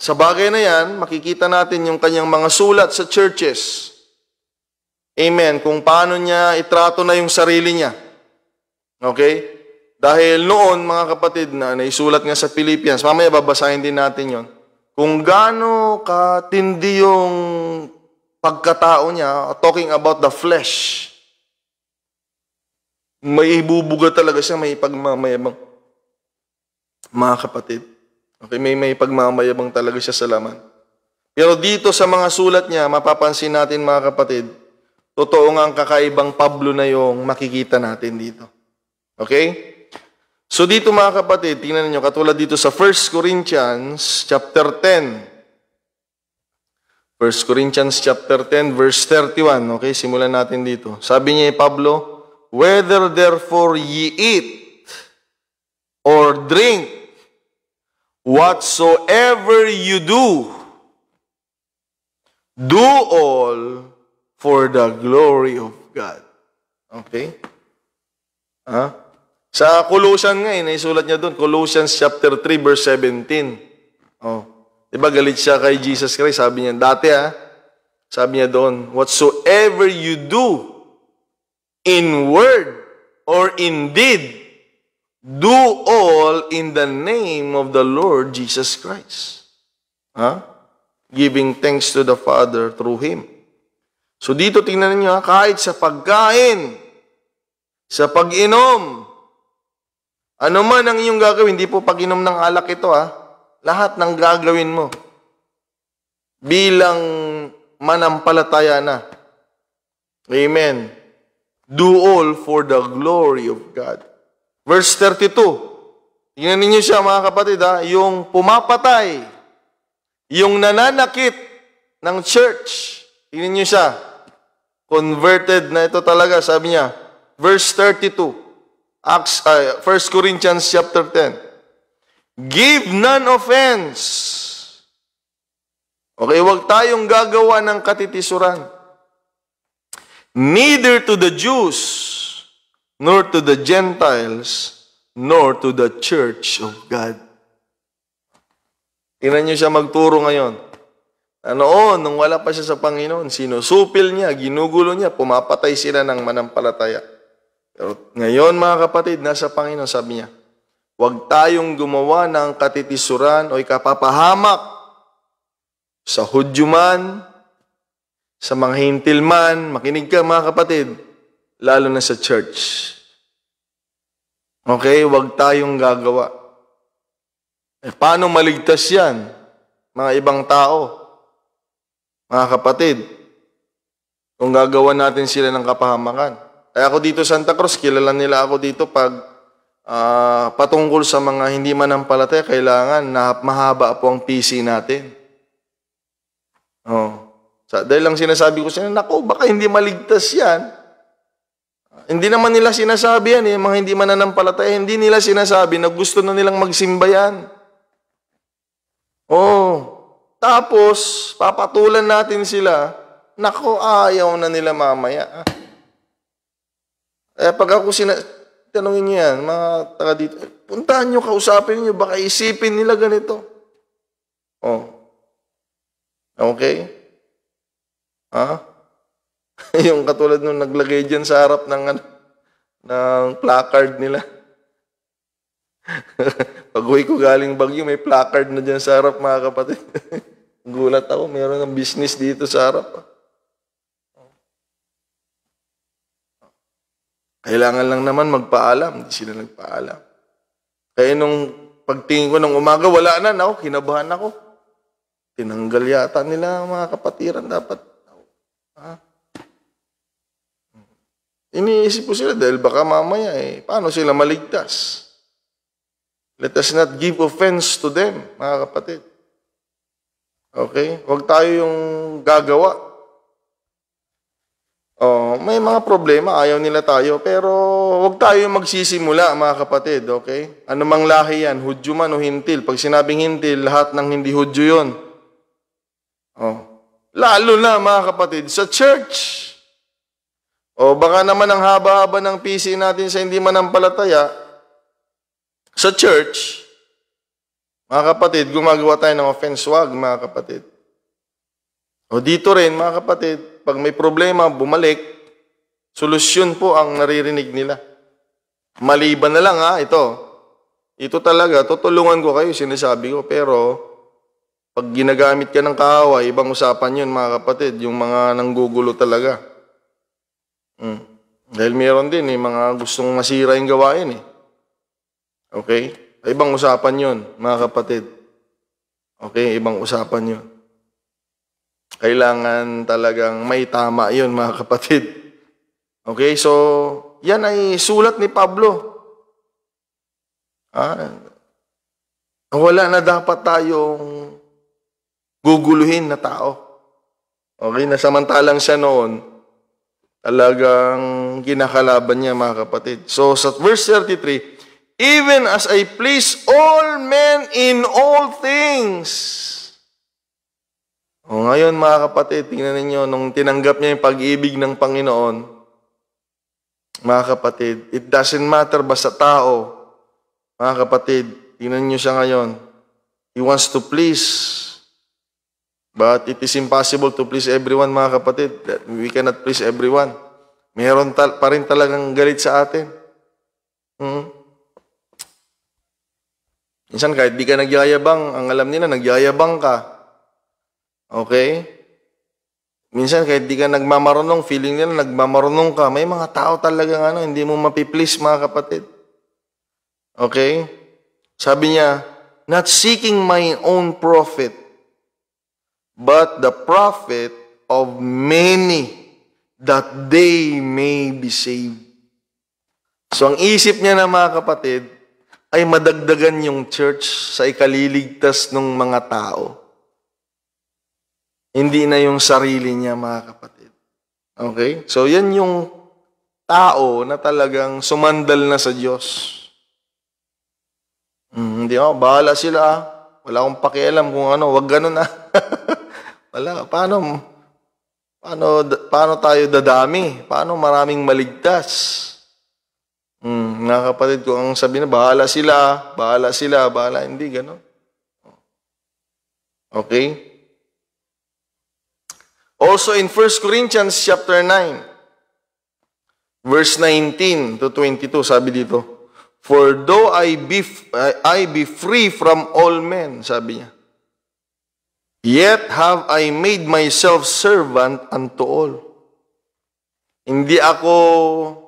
Sa bagay na yan, makikita natin yung kanyang mga sulat sa churches. Amen. Kung paano niya itrato na yung sarili niya. Okay? Dahil noon, mga kapatid, na naisulat nga sa Philippians, mamaya babasahin din natin yon. Kung gaano katindi yung pagkatao niya, talking about the flesh, may ibubuga talaga siya, may pagmamayabang. Mga kapatid. Okay, may pagmamayabang talaga siya sa laman. Pero dito sa mga sulat niya, mapapansin natin mga kapatid, totoo nga ang kakaibang Pablo na yung makikita natin dito. Okay? So dito mga kapatid, tingnan niyo katulad dito sa 1 Corinthians chapter 10. 1 Corinthians chapter 10 verse 31. Okay, simulan natin dito. Sabi niya Pablo, whether therefore ye eat or drink, whatsoever you do, do all for the glory of God. Okay? Sa Colossians nga, naisulat niya doon, Colossians chapter 3 verse 17. Diba galit siya kay Jesus Christ? Sabi niya, sabi niya doon, whatsoever you do, in word or in deed, do all in the name of the Lord Jesus Christ. Giving thanks to the Father through Him. So dito tingnan niyo, kahit sa pagkain, sa pag-inom, ano man ang iyong gagawin, hindi po pag-inom ng alak ito lahat ng gagawin mo bilang manampalataya na. Amen. Do all for the glory of God. Verse 32. Tingnan ninyo siya mga kapatid yung pumapatay, yung nananakit ng church. Tingnan niyo siya. Converted na ito talaga, sabi niya. Verse 32. 1 Corinthians chapter 10. Give none offense. Okay, huwag tayong gagawa ng katitisuran. Neither to the Jews, nor to the Gentiles, nor to the church of God. Tingnan niyo siya magturo ngayon. Noon, nung wala pa siya sa Panginoon, sinusupil niya, ginugulo niya, pumapatay sila ng manampalataya. Pero ngayon, mga kapatid, nasa Panginoon, sabi niya, huwag tayong gumawa ng katitisuran o ikapapahamak sa Hudyo man, sa mga hintil man. Makinig ka, mga kapatid, lalo na sa church. Okay, huwag tayong gagawa. Paano maligtas yan? Mga ibang tao. Mga kapatid, kung gagawa natin sila ng kapahamakan. Kaya ako dito Santa Cruz, kilala nila ako dito pag patungkol sa mga hindi manampalataya, kailangan na mahaba po ang PC natin. Dahil lang sinasabi ko sila, naku, baka hindi maligtas yan. Hindi naman nila sinasabi yan, mga hindi mananampalataya, hindi nila sinasabi na gusto na nilang magsimba yan. Tapos, papatulan natin sila, naku, ayaw na nila mamaya. Pag ako tanungin niyo yan, mga taga dito, puntahan niyo, kausapin niyo, baka isipin nila ganito. Okay? Yung katulad nung naglagay dyan sa harap ng placard nila. Pag uwi ko galing Baguio, may placard na dyan sa harap, mga kapatid. Gulat ako, mayroon ng business dito sa harap. Kailangan lang naman magpaalam. Hindi sila nagpaalam. Kaya nung pagtingin ko ng umaga, wala na. Kinabahan ako. Tinanggal yata nila mga kapatiran dapat. Iniisip ko sila dahil baka mamaya paano sila maligtas? Let us not give offense to them, mga kapatid. Okay? Huwag tayo yung gagawa. May mga problema, ayaw nila tayo, pero huwag tayo magsisimula, mga kapatid, okay? Ano mang lahi yan, Hudyo man o hintil. Pag sinabing hintil, lahat ng hindi Hudyo yun. Lalo na, mga kapatid, sa church. Baka naman ang haba-haba ng PC natin sa hindi manampalataya, sa church, Mga kapatid, gumagawa tayo ng offense, wag, mga kapatid. O dito rin, mga kapatid, pag may problema, bumalik, solusyon po ang naririnig nila. Maliban na lang ito. Ito talaga, tutulungan ko kayo, sinasabi ko. Pero, pag ginagamit ka ng kaaway, ibang usapan yun, mga kapatid. Yung mga nanggugulo talaga. Dahil meron din, mga gustong masira yung gawain. Okay? Ibang usapan yun, mga kapatid. Okay? Ibang usapan yun. Kailangan talagang may tama yun, mga kapatid. Okay? So, yan ay sulat ni Pablo. Wala na dapat tayong guguluhin na tao. Okay, nasamantalang siya noon, talagang kinakalaban niya, mga kapatid. So, sa verse 33, even as I please all men in all things. Ngayon, mga kapatid, tingnan ninyo, nung tinanggap niya yung pag-ibig ng Panginoon, mga kapatid, it doesn't matter ba sa tao. Mga kapatid, tingnan niyo siya ngayon. He wants to please. But it is impossible to please everyone, mga kapatid. We cannot please everyone. Meron pa rin talagang galit sa atin. Minsan kahit di ka nagyayabang, ang alam nila, nagyayabang ka. Okay? Minsan kahit di ka nagmamarunong, feeling nila nagmamarunong ka. May mga tao talagang hindi mo mapiplease, mga kapatid. Okay? Sabi niya, not seeking my own profit, but the profit of many, that they may be saved. So ang isip niya na, mga kapatid, ay madagdagan yung church sa ikaliligtas ng mga tao. Hindi na yung sarili niya, mga kapatid. Okay? So yan yung tao na talagang sumandal na sa Diyos. Hindi bahala sila. Wala akong pakialam kung ano. Wag ganun Wala. Paano tayo dadami? Paano maraming maligtas? Mga kapatid ko, ang sabi na, bahala sila. Hindi, ganun. Okay? Also in 1 Corinthians chapter 9, verse 19 to 22, sabi dito, for though I be free from all men, sabi niya, yet have I made myself servant unto all. Hindi ako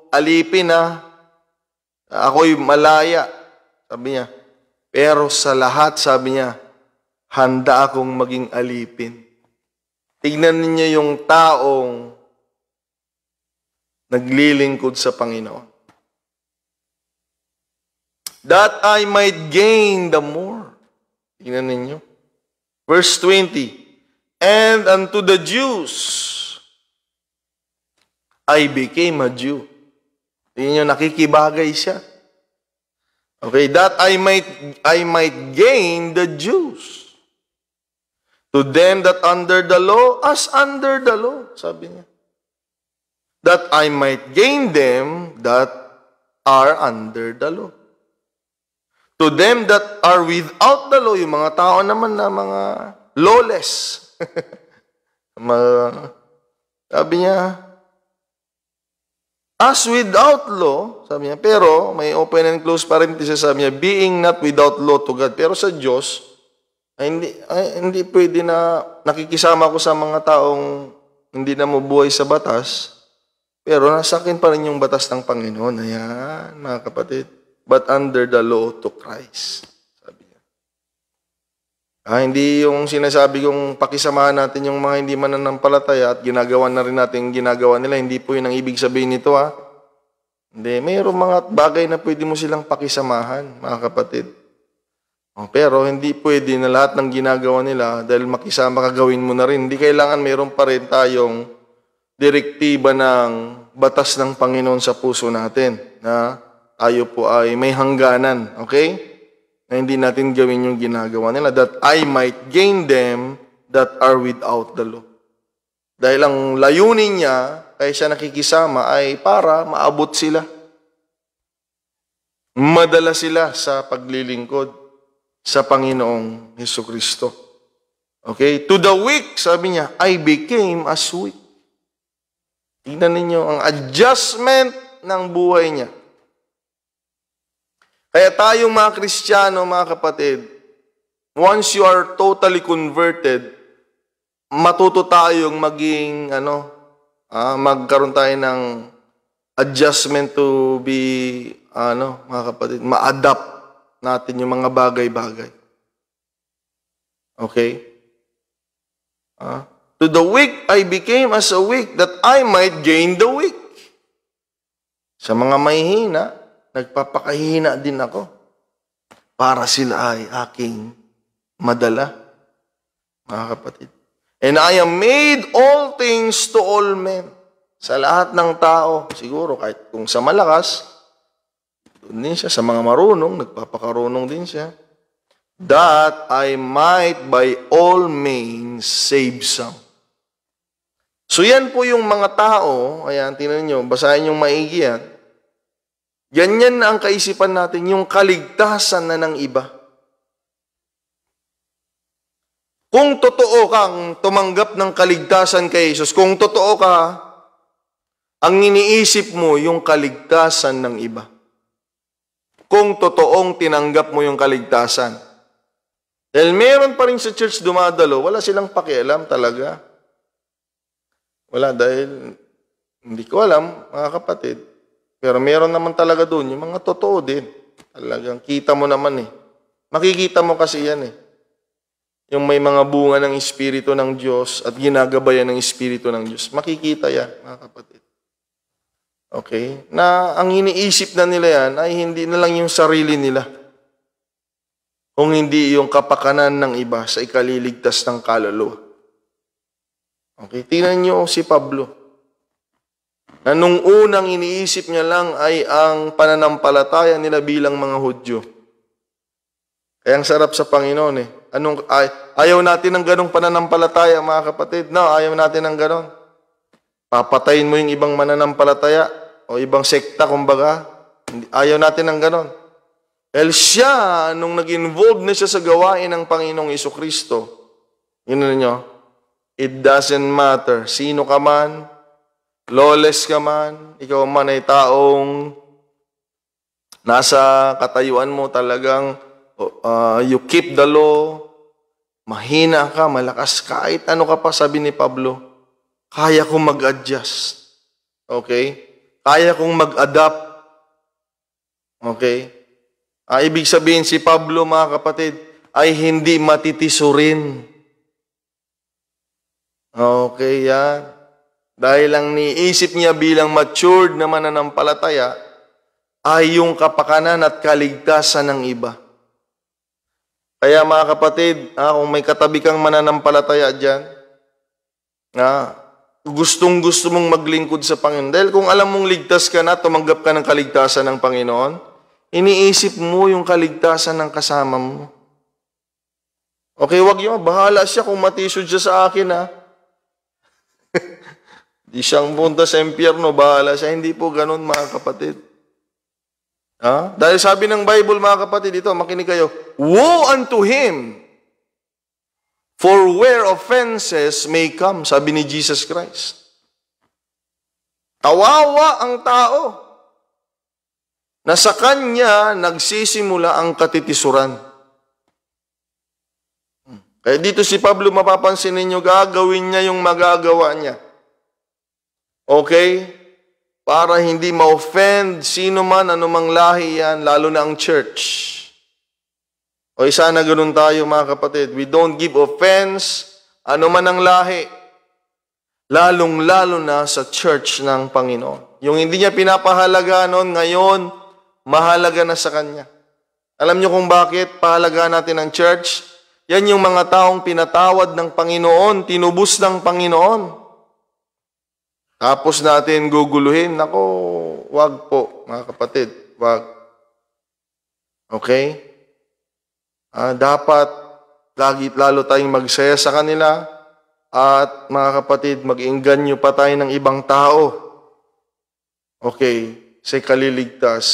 alipin ako'y malaya, sabi niya. Pero sa lahat, sabi niya, handa akong maging alipin. Tignan ninyo yung taong naglilingkod sa Panginoon. That I might gain the more. Tingnan ninyo. Verse 20. And unto the Jews, I became a Jew. Tingnan nyo, nakikibagay siya. Okay, that I might gain the Jews. To them that under the law, as under the law. Sabi niya. That I might gain them that are under the law. To them that are without the law, yung mga tao naman na mga lawless. Sabi niya, as without law, sabi niya, pero may open and close parenthesis, sabi niya, being not without law to God. Pero sa Diyos, hindi pwede na nakikisama ko sa mga taong hindi na mabuhay sa batas, pero nasa akin pa rin yung batas ng Panginoon. Ayan, mga kapatid. But under the law to Christ. Sabi niya. Hindi yung sinasabi kong pakisamahan natin yung mga hindi mananampalataya at ginagawa na rin natin yung ginagawa nila. Hindi po yun ang ibig sabihin nito, Hindi, mayroong mga bagay na pwede mo silang pakisamahan, mga kapatid. Pero hindi pwede na lahat ng ginagawa nila dahil makisama ka gawin mo na rin. Hindi kailangan mayroon pa rin tayong direktiba ng batas ng Panginoon sa puso natin na tayo po ay may hangganan, okay? Na hindi natin gawin yung ginagawa nila. That I might gain them that are without the law. Dahil ang layunin niya, kaya siya nakikisama, ay para maabot sila. Madala sila sa paglilingkod sa Panginoong Hesukristo. Okay? To the weak, sabi niya, I became as weak. Tingnan ninyo ang adjustment ng buhay niya. Kaya tayong mga Kristiyano, mga kapatid, once you are totally converted, matuto tayong maging, magkaroon tayo ng adjustment to be, mga kapatid, ma-adapt natin yung mga bagay-bagay. Okay? To the weak, I became as a weak that I might gain the weak. Sa mga mahihina, nagpapakahina din ako para sila ay aking madala, mga kapatid. And I am made all things to all men. Sa lahat ng tao, siguro kahit kung sa malakas, doon din siya. Sa mga marunong, nagpapakarunong din siya. That I might by all means save some. So yan po yung mga tao, ayan, tingnan nyo, basahin yung maigi yan. Yan na ang kaisipan natin, yung kaligtasan na ng iba. Kung totoo kang tumanggap ng kaligtasan kay Jesus, kung totoo ka, ang iniisip mo yung kaligtasan ng iba. Kung totoong tinanggap mo yung kaligtasan. Dahil meron pa rin sa church dumadalo, wala silang pakialam talaga. Wala, dahil hindi ko alam, mga kapatid. Pero meron naman talaga doon, yung mga totoo din. Talagang kita mo naman eh. Makikita mo kasi yan eh. Yung may mga bunga ng Espiritu ng Diyos at ginagabayan ng Espiritu ng Diyos. Makikita yan, mga kapatid. Okay? Na ang iniisip na nila yan ay hindi na lang yung sarili nila. Kung hindi yung kapakanan ng iba sa ikaliligtas ng kaluluwa. Okay? Tingnan nyo si Pablo. Na nung unang iniisip niya lang ay ang pananampalataya nila bilang mga Hudyo. Kaya ang sarap sa Panginoon eh. Ayaw natin ng ganong pananampalataya, mga kapatid. No, ayaw natin ng ganon. Papatayin mo yung ibang mananampalataya o ibang sekta, kumbaga. Ayaw natin ng ganon. Dahil siya, nung nag-involve na siya sa gawain ng Panginoong Jesucristo, yun na nyo, it doesn't matter. Sino ka man, lawless ka man, ikaw man ay taong nasa katayuan mo talagang you keep the law, mahina ka, malakas, kahit ano ka pa, sabi ni Pablo, kaya kong mag-adjust. Okay? Kaya kong mag-adapt. Okay? Ibig sabihin si Pablo, mga kapatid, ay hindi matitisurin. Okay, yan. Dahil ang niisip niya bilang matured na mananampalataya ay yung kapakanan at kaligtasan ng iba. Kaya mga kapatid, kung may katabi kang mananampalataya dyan, gustong-gusto mong maglingkod sa Panginoon. Dahil kung alam mong ligtas ka na, tumanggap ka ng kaligtasan ng Panginoon, iniisip mo yung kaligtasan ng kasama mo. Okay, wag yun. Bahala siya kung matisod siya sa akin, Di siyang punta sa impyerno, bahala siya. Hindi po ganun, mga kapatid. Dahil sabi ng Bible, mga kapatid, ito, makinig kayo, woe unto him, for where offenses may come, sabi ni Jesus Christ. Kawawa ang tao na sa kanya nagsisimula ang katitisuran. Kaya dito si Pablo, mapapansin ninyo, gagawin niya yung magagawa niya. Okay? Para hindi ma-offend sino man, anumang lahi yan, lalo na ang church. O sana ganun tayo, mga kapatid. We don't give offense, anuman ang lahi. Lalong-lalo na sa church ng Panginoon. Yung hindi niya pinapahalaga noon, ngayon, mahalaga na sa Kanya. Alam niyo kung bakit pahalaga natin ang church? Yan yung mga taong pinatawad ng Panginoon, tinubos ng Panginoon. Tapos natin guguluhin. Nako, wag po, mga kapatid. Wag. Okay? Dapat lalo tayong magsaya sa kanila at mga kapatid, mag-engganyo pa tayo ng ibang tao. Okay, sa kaliligtas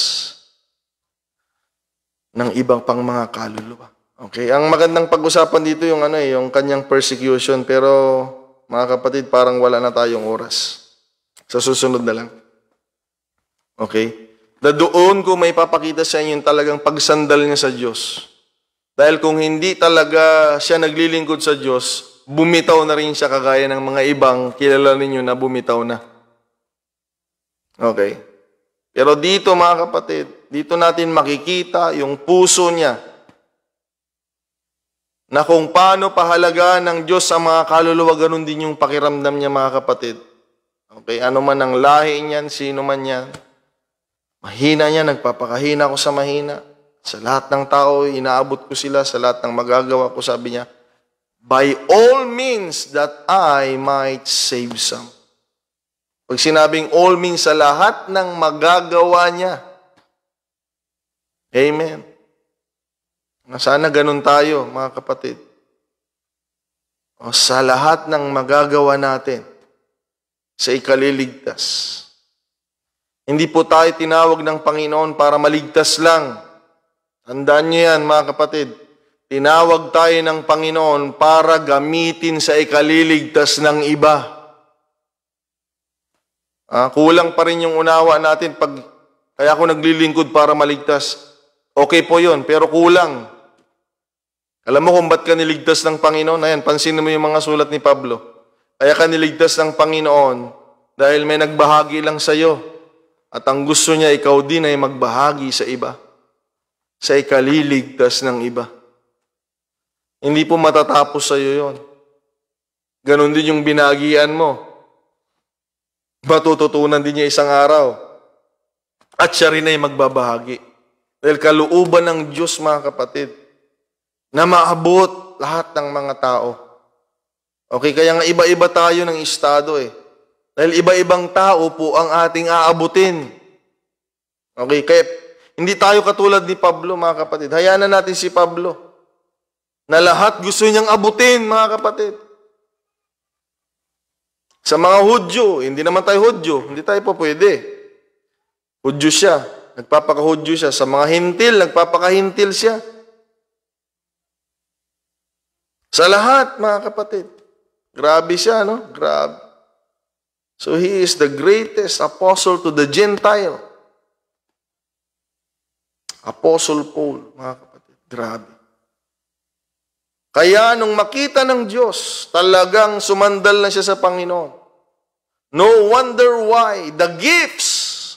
ng ibang pang mga kaluluwa. Okay, ang magandang pag-usapan dito yung yung kanyang persecution, pero mga kapatid, parang wala na tayong oras. Sa susunod na lang. Okay? Doon ko may papakita sa inyo yung talagang pagsandal niya sa Diyos. Dahil kung hindi talaga siya naglilingkod sa Diyos, bumitaw na rin siya kagaya ng mga ibang kilala ninyo na bumitaw na. Okay? Pero dito mga kapatid, dito natin makikita yung puso niya na kung paano pahalagaan ng Diyos sa mga kaluluwa, ganun din yung pakiramdam niya mga kapatid. Okay, ano man ang lahi niyan, sino man yan. Mahina niya, nagpapakahina ko sa mahina. Sa lahat ng tao, inaabot ko sila. Sa lahat ng magagawa ko, sabi niya, by all means that I might save some. Pag sinabing all means, sa lahat ng magagawa niya. Amen. Sana ganun tayo, mga kapatid. O sa lahat ng magagawa natin, sa ikaliligtas. Hindi po tayo tinawag ng Panginoon para maligtas lang. Tandaan niyo yan, mga kapatid. Tinawag tayo ng Panginoon para gamitin sa ikaliligtas ng iba. Kulang pa rin yung unawa natin pag kaya ako naglilingkod para maligtas. Okay po yun, pero kulang. Alam mo kung ba't ka niligtas ng Panginoon? Ayan, pansinin mo yung mga sulat ni Pablo. Kaya ka niligtas ng Panginoon dahil may nagbahagi lang sa iyo. At ang gusto niya, ikaw din ay magbahagi sa iba. Sa ikaliligtas ng iba. Hindi po matatapos sa iyo yun. Ganon din yung binagian mo. Matututunan din niya isang araw. At siya rin ay magbabahagi. Dahil kalooban ng Diyos, mga kapatid, na maabot lahat ng mga tao. Okay, kaya nga iba-iba tayo ng estado eh. Dahil iba-ibang tao po ang ating aabutin. Okay, kaya hindi tayo katulad ni Pablo, mga kapatid. Hayaan na natin si Pablo na lahat gusto niyang abutin, mga kapatid. Sa mga Hudyo, hindi naman tayo Hudyo, hindi tayo po pwede. Hudyo siya, nagpapaka-Hudyo siya. Sa mga Hintil, nagpapaka-Hintil siya. Sa lahat, mga kapatid. Grabe siya, no? Grabe. So, he is the greatest apostle to the Gentile. Apostle Paul, mga kapatid. Grabe. Kaya, nung makita ng Diyos, talagang sumandal na siya sa Panginoon. No wonder why the gifts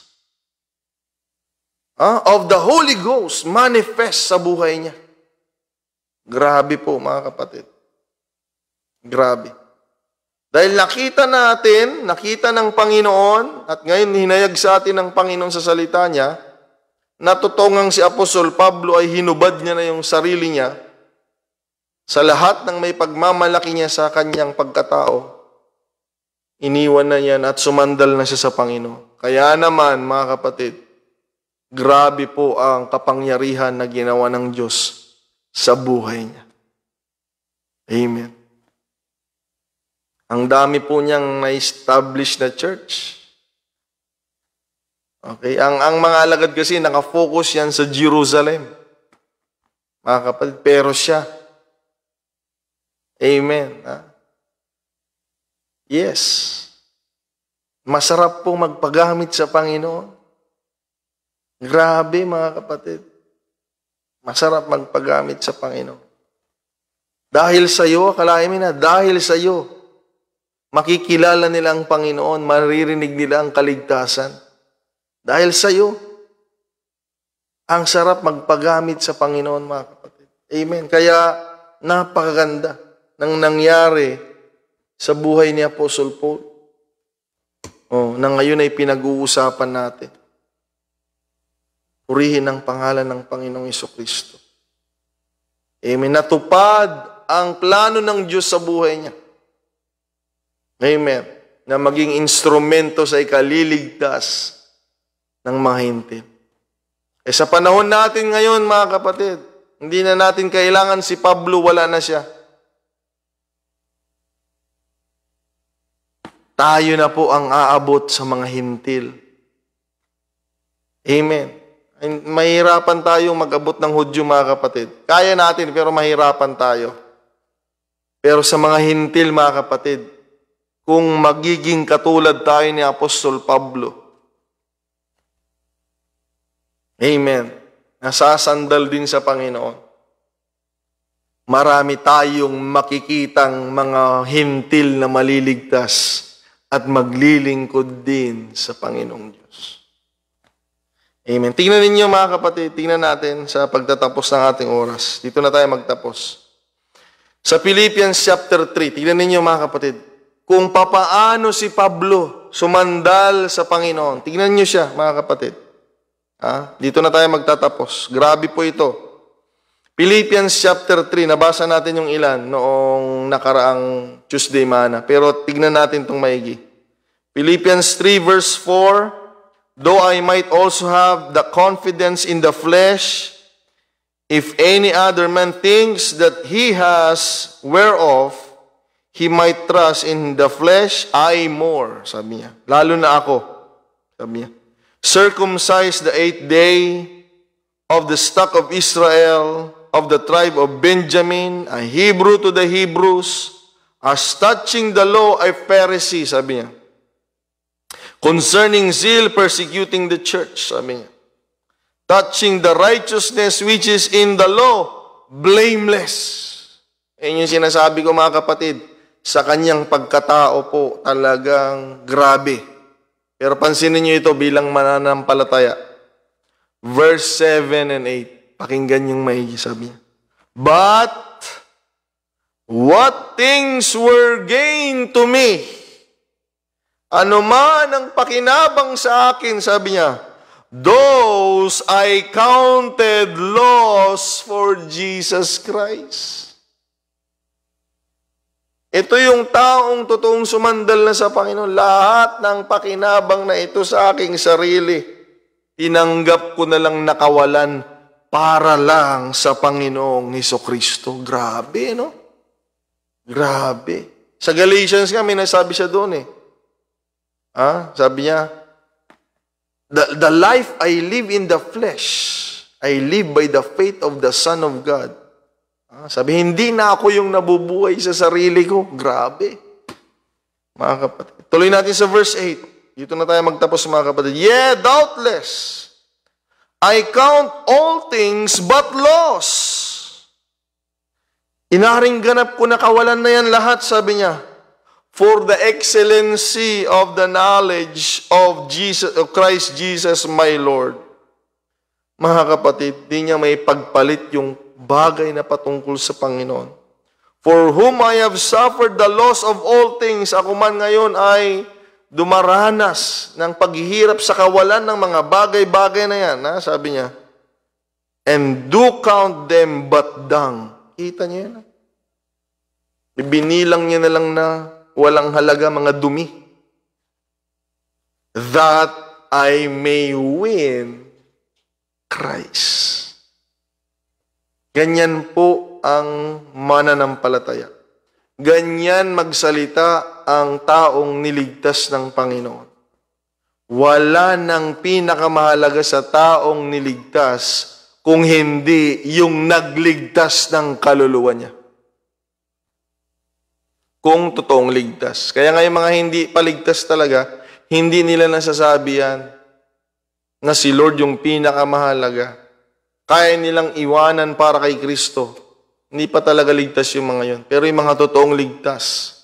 of the Holy Ghost manifest sa buhay niya. Grabe po, mga kapatid. Grabe. Dahil nakita ng Panginoon, at ngayon hinayag sa atin ng Panginoon sa salita niya, natutungang si Apostol Pablo ay hinubad niya na yung sarili niya sa lahat ng may pagmamalaki niya sa kanyang pagkatao. Iniwan na niya at sumandal na siya sa Panginoon. Kaya naman, mga kapatid, grabe po ang kapangyarihan na ginawa ng Diyos sa buhay niya. Amen. Ang dami po niyang na-establish na church. Okay, ang mga alagad kasi nakafocus yan sa Jerusalem. Mga kapatid, pero siya. Amen. Yes. Masarap po magpagamit sa Panginoon. Grabe, mga kapatid. Masarap magpagamit sa Panginoon. Dahil sa iyo, akalain mo na, dahil sa iyo, makikilala nila ang Panginoon, maririnig nila ang kaligtasan. Dahil sa iyo, ang sarap magpagamit sa Panginoon, mga kapatid. Amen. Kaya, napakaganda ng nangyari sa buhay ni Apostle Paul. Na ngayon ay pinag-uusapan natin. Purihin ang pangalan ng Panginoong Jesucristo. Amen. Natupad ang plano ng Diyos sa buhay niya. Amen. Na maging instrumento sa ikaliligtas ng mga hintil. Sa panahon natin ngayon, mga kapatid, hindi na natin kailangan si Pablo, wala na siya. Tayo na po ang aabot sa mga hintil. Amen. Mahirapan tayong mag-abot ng Hudyo, mga kapatid. Kaya natin, pero mahirapan tayo. Pero sa mga hintil, mga kapatid, kung magiging katulad tayo ni Apostol Pablo, amen, nasasandal din sa Panginoon. Marami tayong makikitang mga hintil na maliligtas at maglilingkod din sa Panginoong Diyos. Amen. Tingnan ninyo, mga kapatid, tingnan natin sa pagtatapos ng ating oras. Dito na tayo magtapos. Sa Philippians chapter 3, tingnan ninyo, mga kapatid, kung papaano si Pablo sumandal sa Panginoon. Tingnan niyo siya, mga kapatid. Dito na tayo magtatapos. Grabe po ito. Philippians chapter 3, nabasa natin yung ilan noong nakaraang Tuesday mana. Pero tignan natin itong maigi. Philippians 3 verse 4, though I might also have the confidence in the flesh, if any other man thinks that he has whereof he might trust in the flesh, I more, sabi niya. Lalo na ako, sabi niya. Circumcised the 8th day of the stock of Israel, of the tribe of Benjamin, a Hebrew to the Hebrews, as touching the law, a Pharisee, sabi niya. Concerning zeal, persecuting the church, sabi niya. Touching the righteousness which is in the law, blameless. Yan yung sinasabi ko, mga kapatid. Sa kanyang pagkatao po, talagang grabe. Pero pansinin niyo ito bilang mananampalataya. Verse 7 and 8. Pakinggan yung maigi, sabi niya. But what things were gained to me? Ano man ang pakinabang sa akin, sabi niya, those I counted loss for Jesus Christ. Ito yung taong totoong sumandal na sa Panginoon. Lahat ng pakinabang na ito sa aking sarili, tinanggap ko na lang nakawalan para lang sa Panginoong Hesukristo. Grabe, no? Grabe. Sa Galatians nga, may nasabi siya doon eh. Sabi niya, the life I live in the flesh, I live by the faith of the Son of God. Sabi, hindi na ako yung nabubuhay sa sarili ko. Grabe. Mga kapatid. Tuloy natin sa verse 8. Dito na tayo magtapos, mga kapatid. Yeah, doubtless, I count all things but loss. Inaring ganap ko na kawalan na yan lahat, sabi niya. For the excellency of the knowledge of Jesus, of Christ Jesus my Lord. Mga kapatid, di niya may pagpalit yung bagay na patungkol sa Panginoon. For whom I have suffered the loss of all things, ako man ngayon ay dumaranas ng paghihirap sa kawalan ng mga bagay-bagay na yan. Sabi niya, and do count them but dung. Kita niyo yan. Ibinilang niya na lang na walang halaga, mga dumi. That I may win Christ. Ganyan po ang mananampalataya. Ganyan magsalita ang taong niligtas ng Panginoon. Wala nang pinakamahalaga sa taong niligtas kung hindi yung nagligtas ng kaluluwa niya. Kung totoong ligtas. Kaya nga yung mga hindi paligtas talaga, hindi nila nasasabi yan na si Lord yung pinakamahalaga. Kaya nilang iwanan para kay Kristo. Hindi pa talaga ligtas yung mga yun. Pero yung mga totoong ligtas,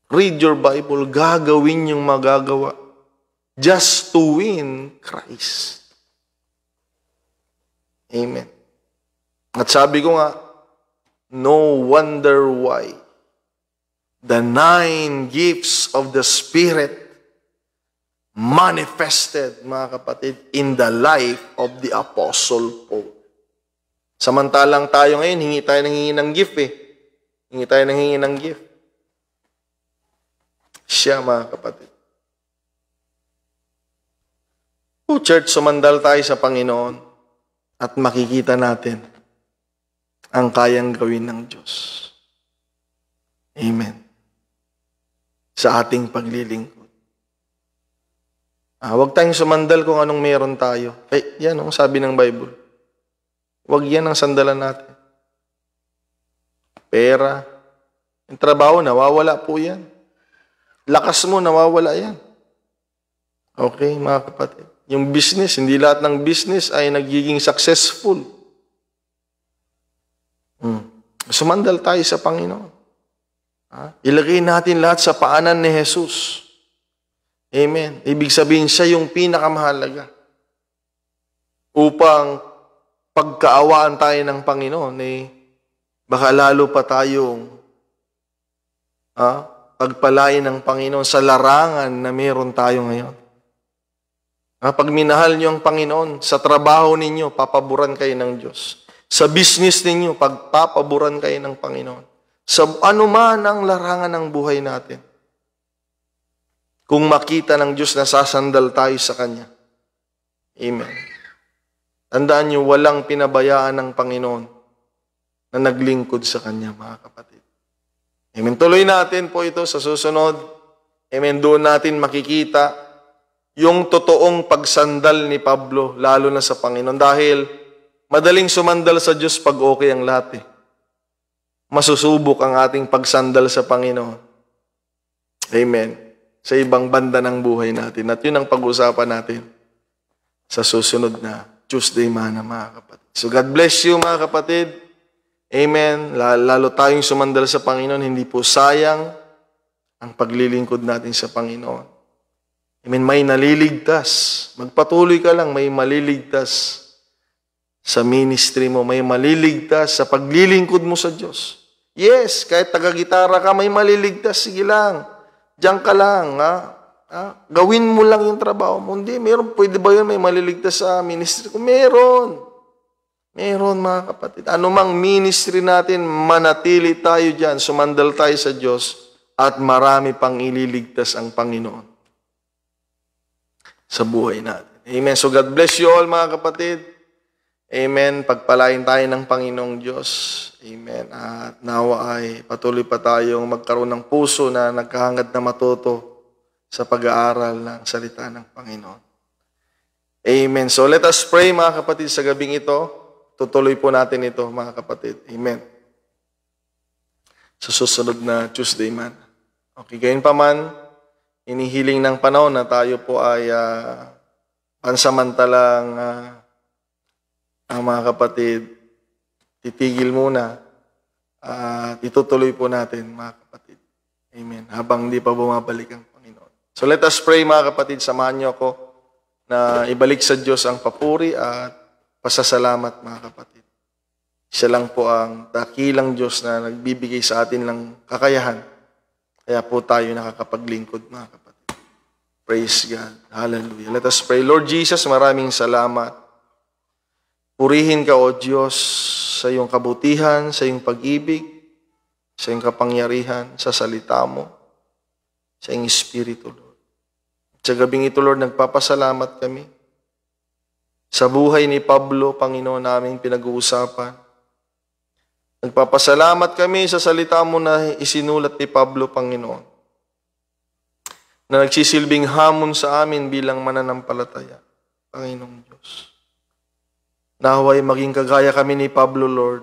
read your Bible, gagawin yung magagawa just to win Christ. Amen. At sabi ko nga, no wonder why the 9 gifts of the Spirit manifested, mga kapatid, in the life of the Apostle Paul. Samantalang tayo ngayon, hingi tayo ng gift eh. Hingi tayo ng gift. Siya, mga kapatid. Church, sumandal tayo sa Panginoon at makikita natin ang kayang gawin ng Diyos. Amen. Sa ating paglilingkod. Huwag tayong sumandal kung anong meron tayo. Yan ang sabi ng Bible. Huwag yan ang sandalan natin. Pera, yung trabaho, nawawala po yan. Lakas mo, nawawala yan. Okay, mga kapatid. Yung business, hindi lahat ng business ay nagiging successful. Sumandal tayo sa Panginoon. Ilagay natin lahat sa paanan ni Jesus. Amen. Ibig sabihin, siya yung pinakamahalaga. Upang pagkaawaan tayo ng Panginoon, baka lalo pa tayong pagpalain ng Panginoon sa larangan na meron tayo ngayon. Pag minahal niyo ang Panginoon, sa trabaho ninyo, papaboran kayo ng Diyos. Sa business ninyo, pagpapaboran kayo ng Panginoon. Sa anuman ang larangan ng buhay natin. Kung makita ng Diyos na sasandal tayo sa Kanya. Amen. Tandaan niyo, walang pinabayaan ng Panginoon na naglingkod sa Kanya, mga kapatid. Amen. Tuloy natin po ito sa susunod. Amen. Doon natin makikita yung totoong pagsandal ni Pablo, lalo na sa Panginoon. Dahil madaling sumandal sa Diyos pag okay ang lahat. Masusubok ang ating pagsandal sa Panginoon. Amen. Sa ibang banda ng buhay natin. At yun ang pag-usapan natin sa susunod na Tuesday mana, mga kapatid. So God bless you, mga kapatid. Amen. Lalo tayong sumandal sa Panginoon. Hindi po sayang ang paglilingkod natin sa Panginoon. Amen. May naliligtas. Magpatuloy ka lang, may maliligtas sa ministry mo. May maliligtas sa paglilingkod mo sa Diyos. Yes, kahit taga-gitara ka, may maliligtas. Sige lang. Diyan ka lang, gawin mo lang yung trabaho mo. Hindi, pwede ba yun may maliligtas sa ministry ko? Meron. Meron, mga kapatid. Anumang ministry natin, manatili tayo dyan, sumandal tayo sa Diyos, at marami pang ililigtas ang Panginoon sa buhay natin. Amen. So God bless you all, mga kapatid. Amen. Pagpalain tayo ng Panginoong Diyos. Amen. At nawa ay patuloy pa tayong magkaroon ng puso na nagkahangad na matuto sa pag-aaral ng salita ng Panginoon. Amen. So let us pray, mga kapatid, sa gabing ito. Tutuloy po natin ito, mga kapatid. Amen. Sa susunod na Tuesday man. Okay, gayon pa man, inihiling ng panahon na tayo po ay pansamantalang mga kapatid, titigil muna at itutuloy po natin, mga kapatid. Amen. Habang hindi pa bumabalik ang Panginoon. So let us pray, mga kapatid. Samahan niyo ako na ibalik sa Diyos ang papuri at pasasalamat, mga kapatid. Siya lang po ang dakilang Diyos na nagbibigay sa atin ng kakayahan. Kaya po tayo nakakapaglingkod, mga kapatid. Praise God. Hallelujah. Let us pray. Lord Jesus, maraming salamat. Purihin ka, O Diyos, sa iyong kabutihan, sa iyong pag-ibig, sa iyong kapangyarihan, sa salita mo, sa iyong Espiritu, Lord. Sa gabing ito, Lord, nagpapasalamat kami sa buhay ni Pablo, Panginoon, naming pinag-uusapan. Nagpapasalamat kami sa salita mo na isinulat ni Pablo, Panginoon, na nagsisilbing hamon sa amin bilang mananampalataya, Panginoong Diyos. Naway maging kagaya kami ni Pablo, Lord.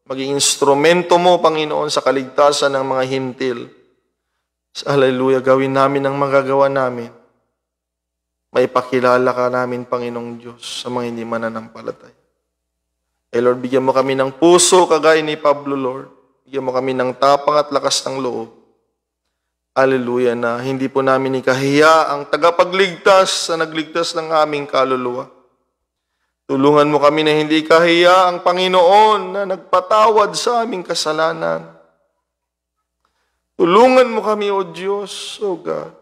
Maging instrumento mo, Panginoon, sa kaligtasan ng mga hintil. Hallelujah, gawin namin ang magagawa namin. Maipakilala ka namin, Panginoong Diyos, sa mga hindi mananampalataya. Lord, bigyan mo kami ng puso kagaya ni Pablo, Lord. Bigyan mo kami ng tapang at lakas ng loob. Hallelujah, na hindi po namin ikahiya ang tagapagligtas na nagligtas ng aming kaluluwa. Tulungan mo kami na hindi kahiya ang Panginoon na nagpatawad sa aming kasalanan. Tulungan mo kami, O Diyos, O God,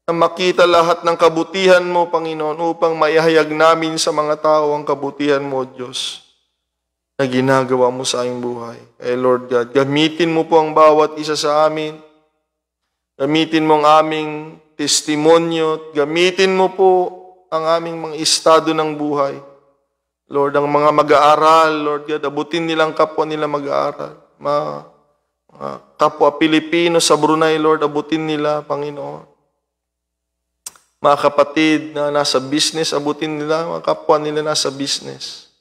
na makita lahat ng kabutihan mo, Panginoon, upang maihayag namin sa mga tao ang kabutihan mo, O Diyos, na ginagawa mo sa aming buhay. Lord God, gamitin mo po ang bawat isa sa amin. Gamitin mo ang aming testimonyo. Gamitin mo po ang aming mga estado ng buhay. Lord, ang mga mag-aaral, Lord God, abutin nilang kapwa nila mag-aaral. Mga kapwa Pilipino sa Brunei, Lord, abutin nila, Panginoon. Mga kapatid na nasa business, abutin nila, mga kapwa nila nasa business.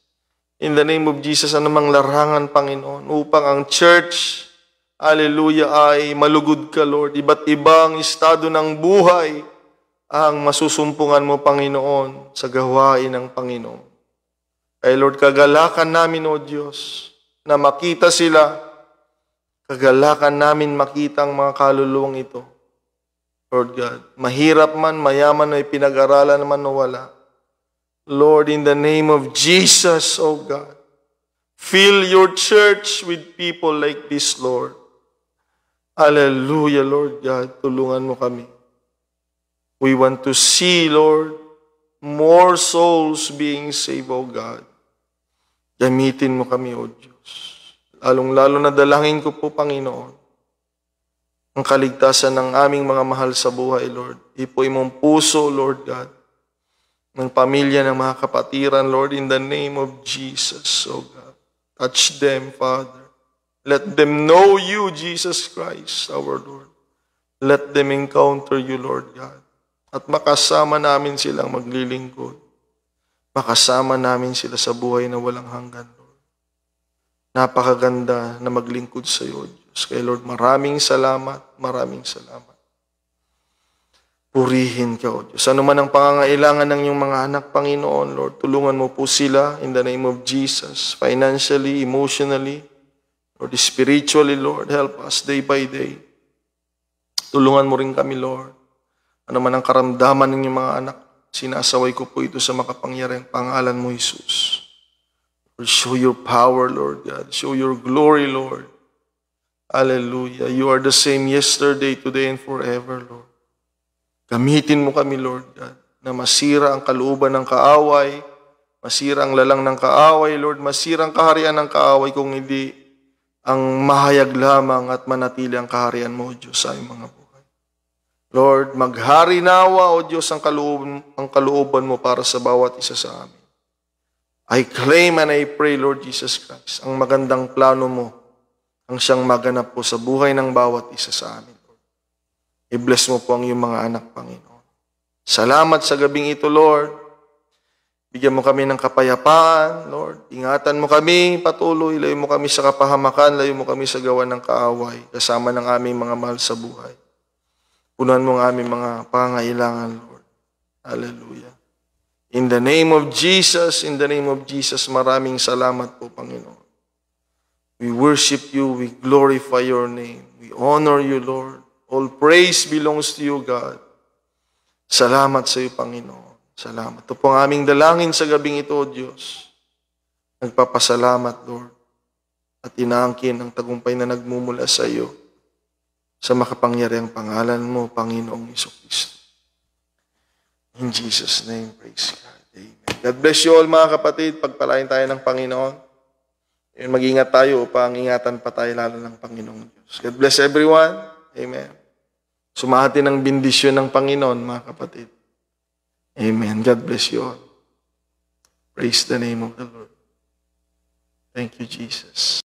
In the name of Jesus, anumang larangan, Panginoon, upang ang church, hallelujah, ay malugod ka, Lord. Iba't ibang estado ng buhay ang masusumpungan mo, Panginoon, sa gawain ng Panginoon. Kaya Lord, kagalakan namin, O Diyos, na makita sila, kagalakan namin makita ang mga kaluluwang ito. Lord God, mahirap man, mayaman ay pinag-aralan naman o wala. Lord, in the name of Jesus, O God, fill your church with people like this, Lord. Hallelujah, Lord God, tulungan mo kami. We want to see, Lord, more souls being saved, O God. Gamitin mo kami, O Diyos. Lalong-lalo na dalangin ko po, Panginoon, ang kaligtasan ng aming mga mahal sa buhay, Lord. Ipoy mong puso, Lord God, ng pamilya ng mga kapatiran, Lord, in the name of Jesus, O God. Touch them, Father. Let them know you, Jesus Christ, our Lord. Let them encounter you, Lord God. At makasama namin silang maglilingkod. Makasama namin sila sa buhay na walang hanggan, Lord. Napakaganda na maglingkod sa iyo, Diyos. Kaya Lord, maraming salamat, maraming salamat. Purihin ka, O Diyos. Ano man ang pangangailangan ng iyong mga anak, Panginoon, Lord, tulungan mo po sila in the name of Jesus, financially, emotionally, Lord, spiritually, Lord, help us day by day. Tulungan mo rin kami, Lord. Ano man ang karamdaman ng iyong mga anak, sinasaway ko po ito sa makapangyarihang pangalan mo, Jesus. Lord, show your power, Lord God. Show your glory, Lord. Hallelujah. You are the same yesterday, today, and forever, Lord. Gamitin mo kami, Lord God, na masira ang kalooban ng kaaway, masira ang lalang ng kaaway, Lord, masira ang kaharian ng kaaway, kung hindi ang mahayag lamang at manatili ang kaharian mo, Diyos, sa aming mga buhay. Lord, maghari nawa, O Diyos, ang kalooban mo para sa bawat isa sa amin. I claim and I pray, Lord Jesus Christ, ang magandang plano mo ang siyang maganap po sa buhay ng bawat isa sa amin, Lord. I-bless mo po ang iyong mga anak, Panginoon. Salamat sa gabing ito, Lord. Bigyan mo kami ng kapayapaan, Lord. Ingatan mo kami, patuloy. Layo mo kami sa kapahamakan, layo mo kami sa gawa ng kaaway, kasama ng aming mga mahal sa buhay. Punuan mo ang aming mga pangangailangan, Lord. Hallelujah. In the name of Jesus, maraming salamat po, Panginoon. We worship you, we glorify your name, we honor you, Lord. All praise belongs to you, God. Salamat sa iyo, Panginoon. Salamat. Ito po ang aming dalangin sa gabing ito, O Diyos. Nagpapasalamat, Lord. At inaangkin ang tagumpay na nagmumula sa iyo sa makapangyarihang pangalan mo, Panginoong Jesucristo. In Jesus' name, praise God. Amen. God bless you all, mga kapatid. Pagpalain tayo ng Panginoon. Mag-ingat tayo upang ingatan pa tayo lalo ng Panginoong Diyos. God bless everyone. Amen. Sumahati ng bendisyon ng Panginoon, mga kapatid. Amen. God bless you all. Praise the name of the Lord. Thank you, Jesus.